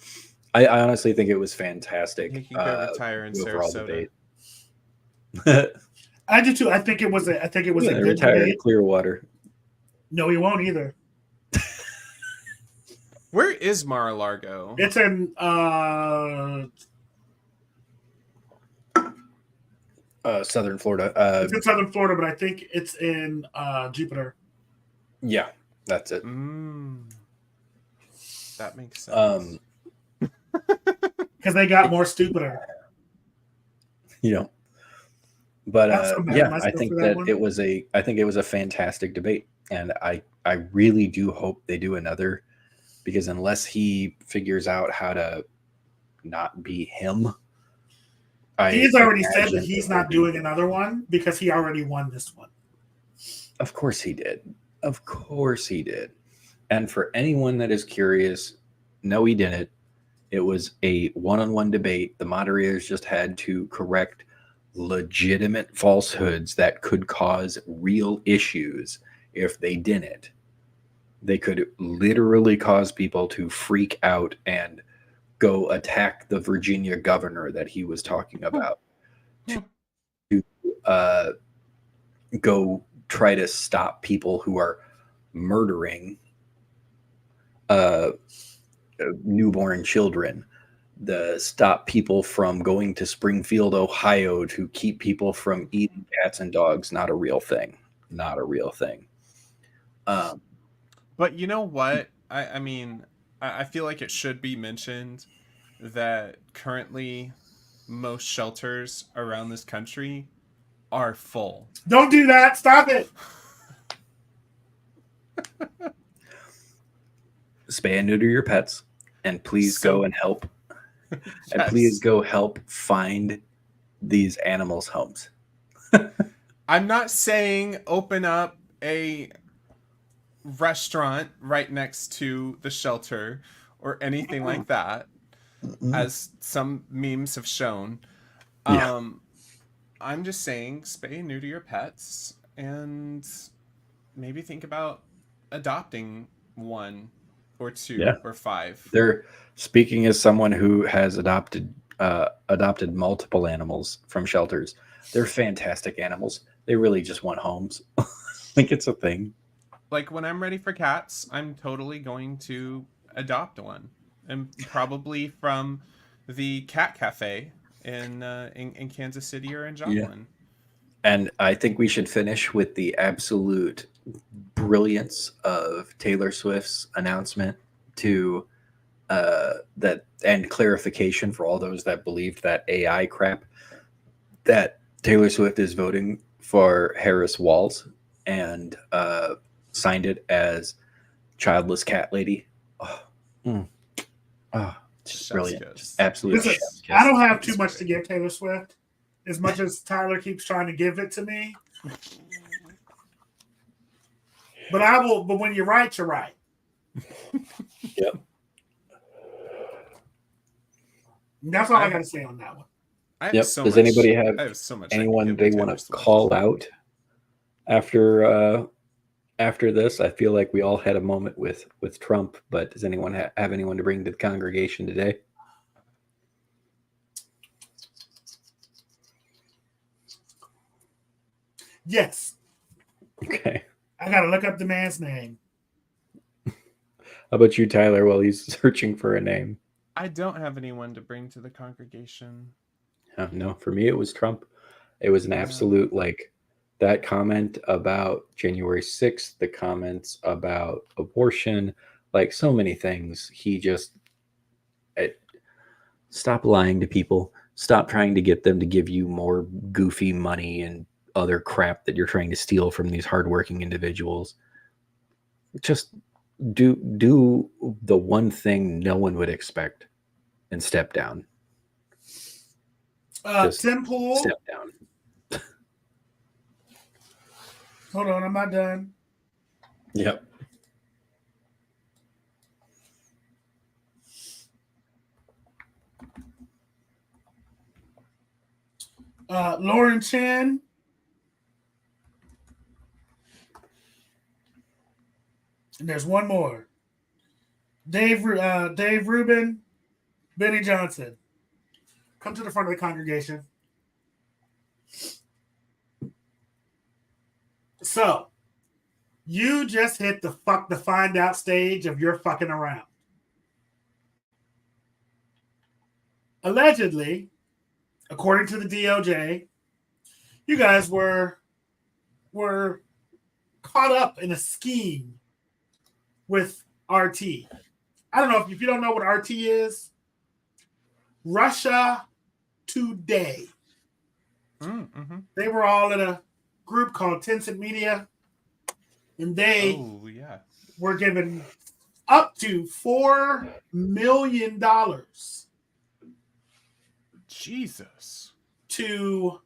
I honestly think it was fantastic. He can go retire in the overall Sarasota. debate. I do too. I think it was a He's good gonna retire in debate. Clearwater. No, he won't either. Where is Mar-a-Lago? It's in Southern Florida. it's in Southern Florida, but I think it's in Jupiter. Yeah, that's it. That makes sense. Because they got more stupider. But I'm so mad at yeah, myself I think for that one. it was a fantastic debate, and I really do hope they do another, because unless he figures out how to not be him, He's already said imagine that he's it not will be- doing another one because he already won this one. Of course he did. Of course he did. And for anyone that is curious, no, he didn't. It was a one-on-one debate. The moderators just had to correct legitimate falsehoods that could cause real issues if they didn't. They could literally cause people to freak out and go attack the Virginia governor that he was talking about, to go try to stop people who are murdering newborn children, stop people from going to Springfield, Ohio to keep people from eating cats and dogs. Not a real thing. Not a real thing. But you know what? I mean, I feel like it should be mentioned that currently most shelters around this country are full. Don't do that. Stop it. spay and neuter your pets, and please So- go and help. And Yes. please go help find these animals homes. I'm not saying open up a restaurant right next to the shelter or anything like that, as some memes have shown. Yeah. I'm just saying spay and neuter your pets and maybe think about adopting one or two Yeah. or five. They're speaking as someone who has adopted multiple animals from shelters. They're fantastic animals. They really just want homes. Like it's a thing. Like when I'm ready for cats, I'm totally going to adopt one, and probably from the cat cafe in Kansas City or in Joplin. And I think we should finish with the absolute brilliance of Taylor Swift's announcement to that and clarification for all those that believed that AI crap, that Taylor Swift is voting for Harris Walls and signed it as childless cat lady. Oh, just Chef's brilliant. kiss. Just absolute Listen, chef's kiss. I don't have too It's much to great. give Taylor Swift, as much as Tyler keeps trying to give it to me. But I will. But when you're right, you're right. Yep. That's all I got to say on that one. I have Yep. so Does much, anybody have I have so much I can anyone give they Taylor want to Swift. call out after this? I feel like we all had a moment with Trump, but does anyone have anyone to bring to the congregation today? Yes, Okay. I got to look up the man's name. How about you, Tyler, while he's searching for a name? I don't have anyone to bring to the congregation. No, for me, it was Trump. It was an absolute, like, that comment about January 6th, the comments about abortion, like so many things. He just, stop lying to people. Stop trying to get them to give you more goofy money and other crap that you're trying to steal from these hardworking individuals. Just do the one thing no one would expect and step down. Just Tim Pool. Step down. Hold on, I'm not done. Yep. Lauren Chen. And there's one more. Dave Rubin, Benny Johnson. Come to the front of the congregation. So, you just hit the find out stage of your fucking around. Allegedly, according to the DOJ, you guys were caught up in a scheme with RT. I don't know if you don't know what RT is. Russia Today. Mm-hmm. They were all in a group called Tencent Media, and they were given up to $4 million Jesus. to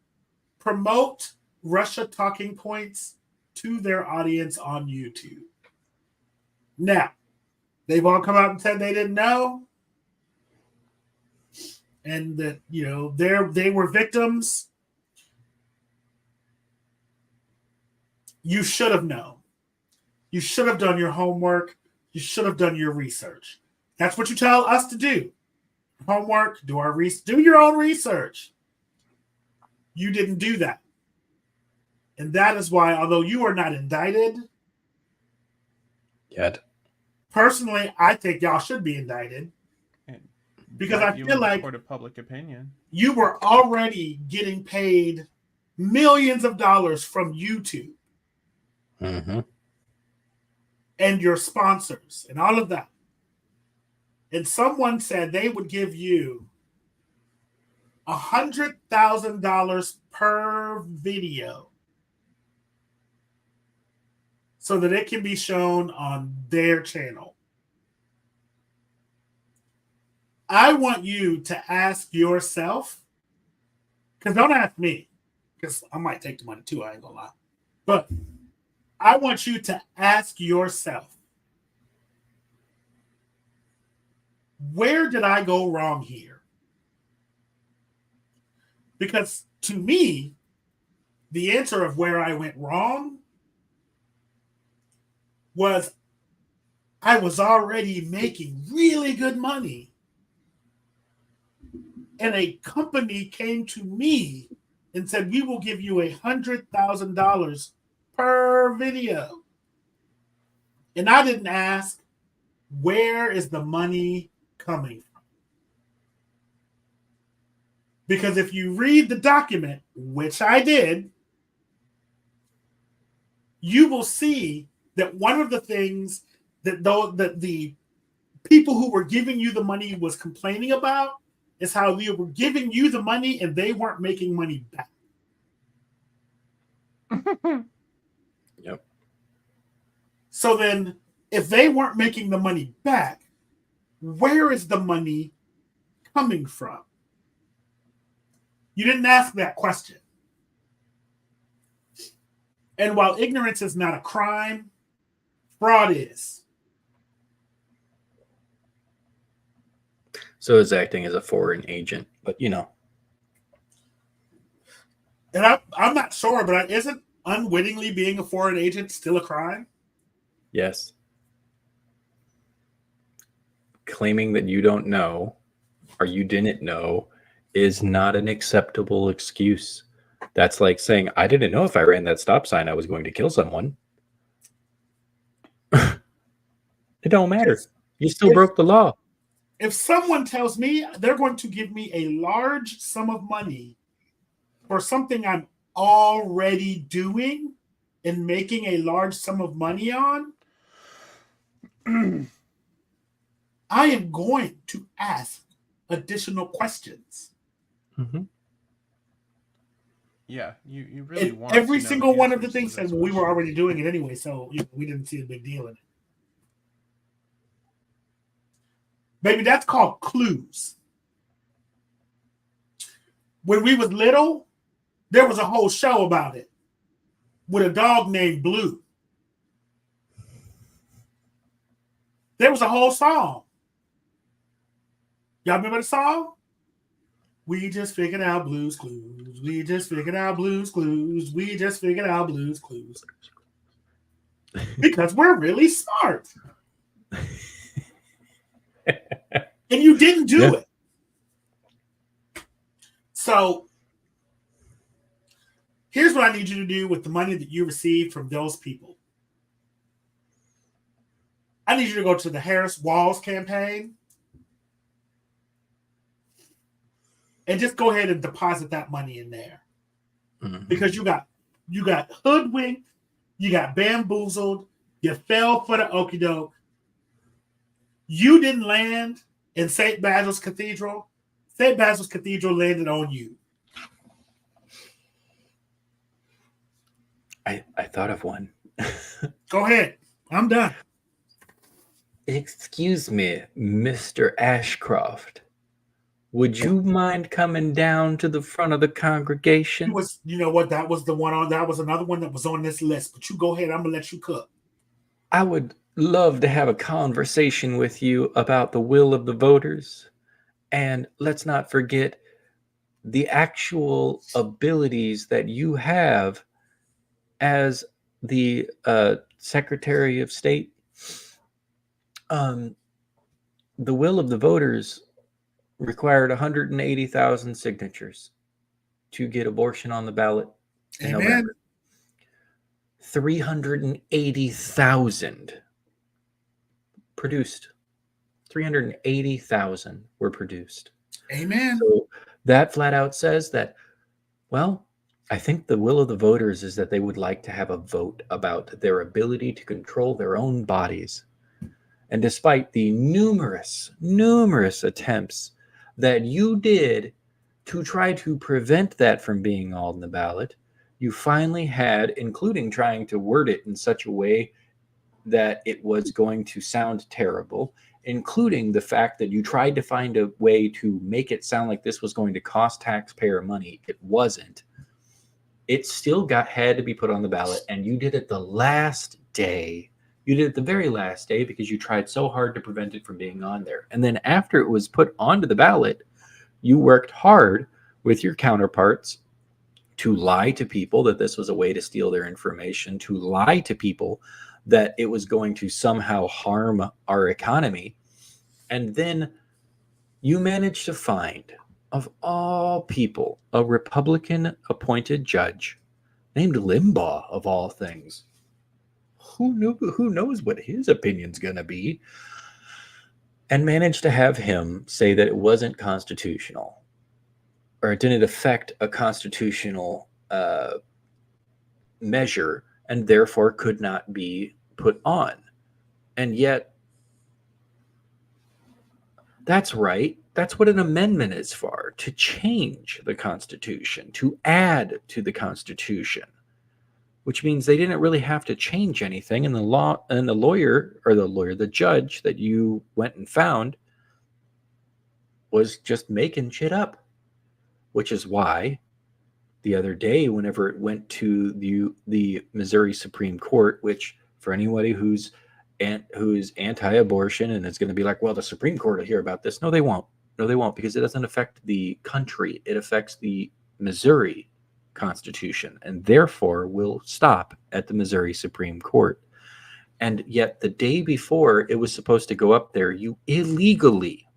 promote Russia talking points to their audience on YouTube. Now, they've all come out and said they didn't know, and that they were victims. You should have known. You should have done your homework. You should have done your research. That's what you tell us to do. Homework, do your own research. You didn't do that. And that is why, although you are not indicted, Yet. Personally, I think y'all should be indicted. Because I feel like court of public opinion. You were already getting paid millions of dollars from YouTube. Mm-hmm. And your sponsors and all of that. And someone said they would give you $100,000 per video so that it can be shown on their channel. I want you to ask yourself, because don't ask me, because I might take the money too, I ain't gonna lie. But I want you to ask yourself, where did I go wrong here? Because to me, the answer of where I went wrong was I was already making really good money. And a company came to me and said, we will give you $100,000 per video. And I didn't ask, where is the money coming from? Because if you read the document, which I did, you will see that one of the things that the people who were giving you the money was complaining about is how they were giving you the money and they weren't making money back. Yep. So then, if they weren't making the money back, where is the money coming from? You didn't ask that question. And while ignorance is not a crime, fraud is. So it's acting as a foreign agent, but you know. And I'm not sure, but isn't unwittingly being a foreign agent still a crime? Yes. Claiming that you don't know or you didn't know is not an acceptable excuse. That's like saying, I didn't know if I ran that stop sign I was going to kill someone. It don't matter. You still broke the law. If someone tells me they're going to give me a large sum of money for something I'm already doing and making a large sum of money on, I am going to ask additional questions. Mm-hmm. Yeah, you really and want every to know single one of the answers things to said those we were questions. already doing it anyway, so we didn't see a big deal in it. Baby, that's called clues. When we was little, there was a whole show about it with a dog named Blue. There was a whole song. Y'all remember the song? We just figured out Blue's Clues. We just figured out Blue's Clues. We just figured out Blue's Clues. Because we're really smart. And you didn't do it. So here's what I need you to do with the money that you received from those people. I need you to go to the Harris Walls campaign and just go ahead and deposit that money in there. Mm-hmm. Because you got hoodwinked, you got bamboozled, you fell for the okie doke. You didn't land in St. Basil's Cathedral. St. Basil's Cathedral landed on you. I thought of one. Go ahead. I'm done. Excuse me, Mr. Ashcroft. Would you mind coming down to the front of the congregation? You know what? That was the one on. That was another one that was on this list. But you go ahead. I'm gonna let you cook. I would love to have a conversation with you about the will of the voters. And let's not forget the actual abilities that you have as the Secretary of State. The will of the voters required 180,000 signatures to get abortion on the ballot in Amen. November. 380,000 produced. 380,000 were produced. Amen. So that flat out says that, well, I think the will of the voters is that they would like to have a vote about their ability to control their own bodies. And despite the numerous attempts that you did to try to prevent that from being on the ballot, you finally had, including trying to word it in such a way that it was going to sound terrible, including the fact that you tried to find a way to make it sound like this was going to cost taxpayer money. It wasn't. It still had to be put on the ballot, and you did it the last day. You did it the very last day because you tried so hard to prevent it from being on there. And then after it was put onto the ballot, you worked hard with your counterparts to lie to people that this was a way to steal their information, to lie to people that it was going to somehow harm our economy. And then you managed to find, of all people, a Republican appointed judge named Limbaugh, of all things. Who knows what his opinion's going to be? And managed to have him say that it wasn't constitutional, or it didn't affect a constitutional measure, and therefore could not be put on. And yet, that's right. That's what an amendment is for, to change the Constitution, to add to the Constitution, which means they didn't really have to change anything. And the judge that you went and found was just making shit up, which is why the other day, whenever it went to the Missouri Supreme Court, which for anybody who's anti-abortion and is going to be like, well, the Supreme Court will hear about this. No, they won't. No, they won't, because it doesn't affect the country. It affects the Missouri Constitution, and therefore will stop at the Missouri Supreme Court. And yet the day before it was supposed to go up there, you illegally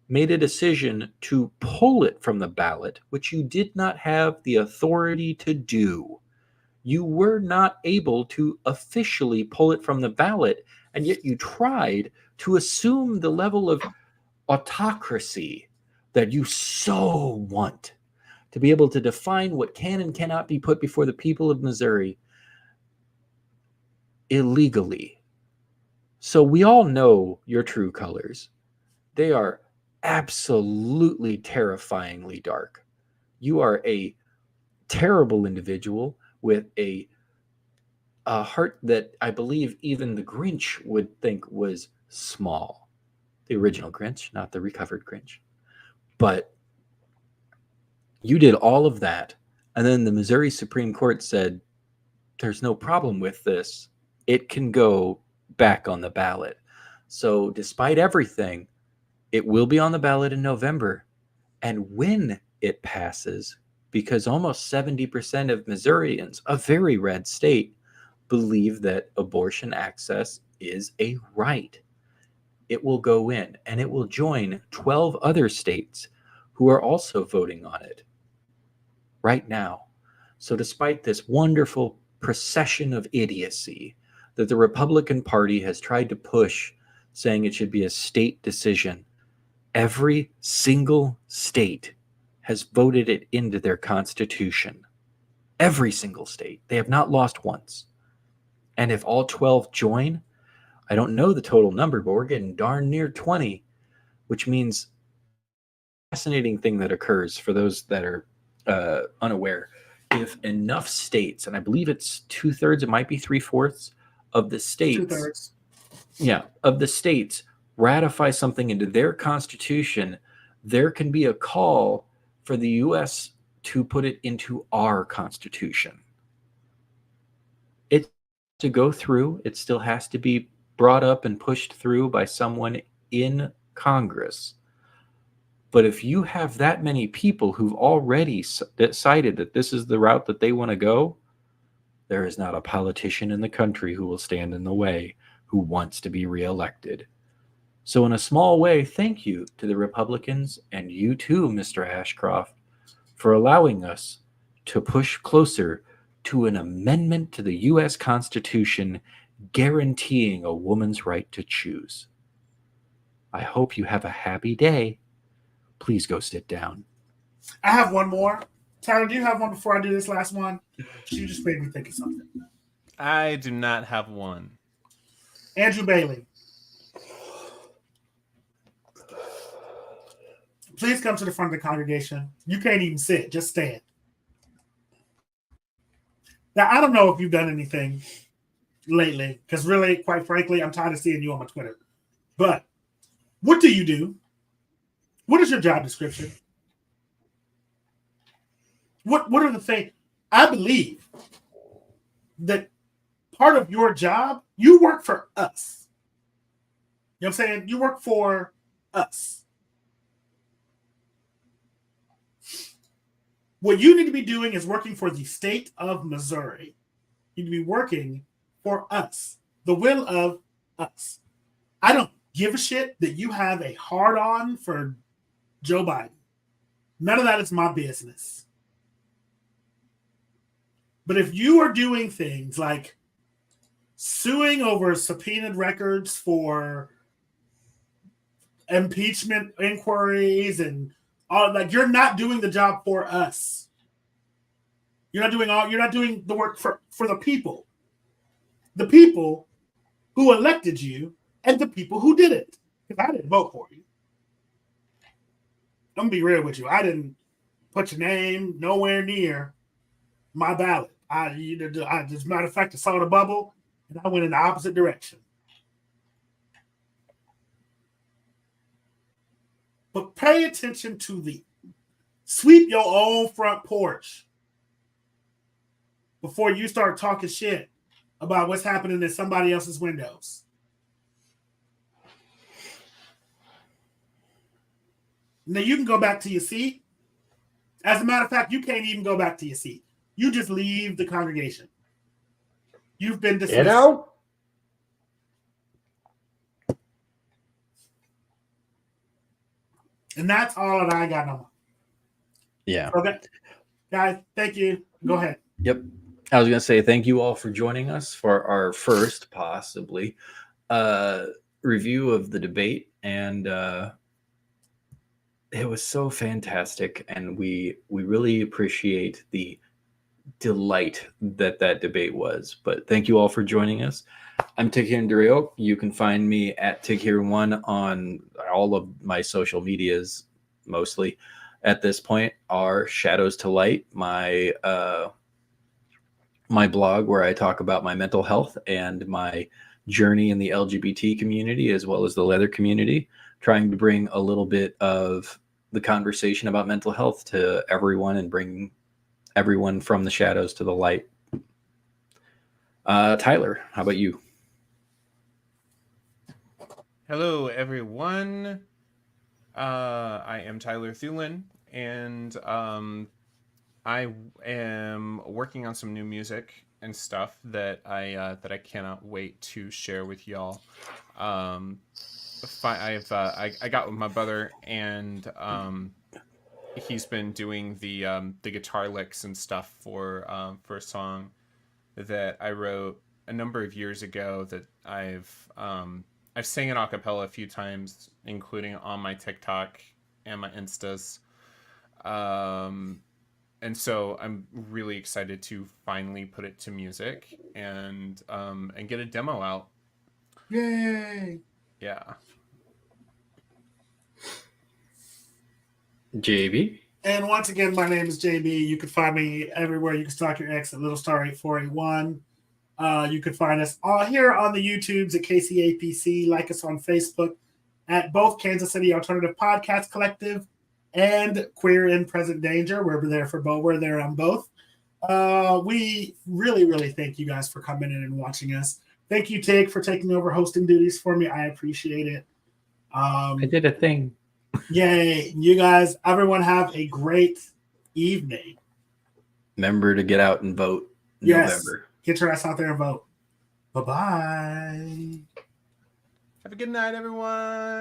made a decision to pull it from the ballot, which you did not have the authority to do. You were not able to officially pull it from the ballot, and yet you tried to assume the level of autocracy that you so want, to be able to define what can and cannot be put before the people of Missouri illegally. So we all know your true colors. They are absolutely terrifyingly dark. You are a terrible individual with a heart that I believe even the Grinch would think was small. The original Grinch, not the recovered Grinch. But you did all of that, and then the Missouri Supreme Court said, there's no problem with this. It can go back on the ballot. So despite everything, it will be on the ballot in November. And when it passes, because almost 70% of Missourians, a very red state, believe that abortion access is a right, it will go in, and it will join 12 other states who are also voting on it right now. So despite this wonderful procession of idiocy that the Republican Party has tried to push, saying it should be a state decision, every single state has voted it into their constitution. Every single state. They have not lost once. And if all 12 join, I don't know the total number, but we're getting darn near 20, which means fascinating thing that occurs for those that are unaware. If enough states, and I believe it's 2/3, it might be 3/4 of the states. 2/3. Yeah, of the states ratify something into their constitution, there can be a call for the U.S. to put it into our constitution. It to go through, it still has to be brought up and pushed through by someone in Congress. But if you have that many people who've already decided that this is the route that they want to go, there is not a politician in the country who will stand in the way who wants to be reelected. So in a small way, thank you to the Republicans and you too, Mr. Ashcroft, for allowing us to push closer to an amendment to the U.S. Constitution guaranteeing a woman's right to choose. I hope you have a happy day. Please go sit down. I have one more. Tyler, do you have one before I do this last one? You just made me think of something. I do not have one. Andrew Bailey. Please come to the front of the congregation. You can't even sit, just stand. Now, I don't know if you've done anything lately because really, quite frankly, I'm tired of seeing you on my Twitter. But what do you do? What is your job description? What are the things? I believe that part of your job, you work for us. You know what I'm saying? You work for us. What you need to be doing is working for the state of Missouri. You need to be working for us, the will of us. I don't give a shit that you have a hard on for Joe Biden. None of that is my business. But if you are doing things like suing over subpoenaed records for impeachment inquiries and all, like, you're not doing the job for us. You're not doing the work for the people. The people who elected you and the people who did it. Because I didn't vote for you. I'm gonna be real with you. I didn't put your name nowhere near my ballot. As a matter of fact, I saw the bubble and I went in the opposite direction. But pay attention to sweep your own front porch before you start talking shit about what's happening in somebody else's windows. Now you can go back to your seat. As a matter of fact, you can't even go back to your seat. You just leave the congregation. You've been dismissed. Get out. And that's all that I got on. Yeah. Okay. Guys, thank you. Go ahead. Yep. I was going to say thank you all for joining us for our first, possibly, review of the debate. And it was so fantastic. And we really appreciate the delight that debate was. But thank you all for joining us. I'm Tikhir Dario. You can find me at Tikhir1 on all of my social medias, mostly at this point, are Shadows to Light, my blog where I talk about my mental health and my journey in the LGBT community as well as the leather community, trying to bring a little bit of the conversation about mental health to everyone and bring everyone from the shadows to the light. Tyler, how about you? Hello, everyone. I am Tyler Thulin, and I am working on some new music and stuff that I cannot wait to share with y'all. I got with my brother, and he's been doing the guitar licks and stuff for a song that I wrote a number of years ago that I've sang it a cappella a few times, including on my TikTok and my Instas. And so I'm really excited to finally put it to music and get a demo out. Yay! Yeah. JB? And once again, my name is JB. You can find me everywhere. You can stalk your ex at Little Star 8481. You can find us all here on the YouTubes at KCAPC. Like us on Facebook at both Kansas City Alternative Podcast Collective and Queer in Present Danger. We're there for both. We're there on both. We really, really thank you guys for coming in and watching us. Thank you, Tig, for taking over hosting duties for me. I appreciate it. I did a thing. Yay. You guys, everyone have a great evening. Remember to get out and vote in November. Get your ass out there and vote. Bye-bye. Have a good night, everyone.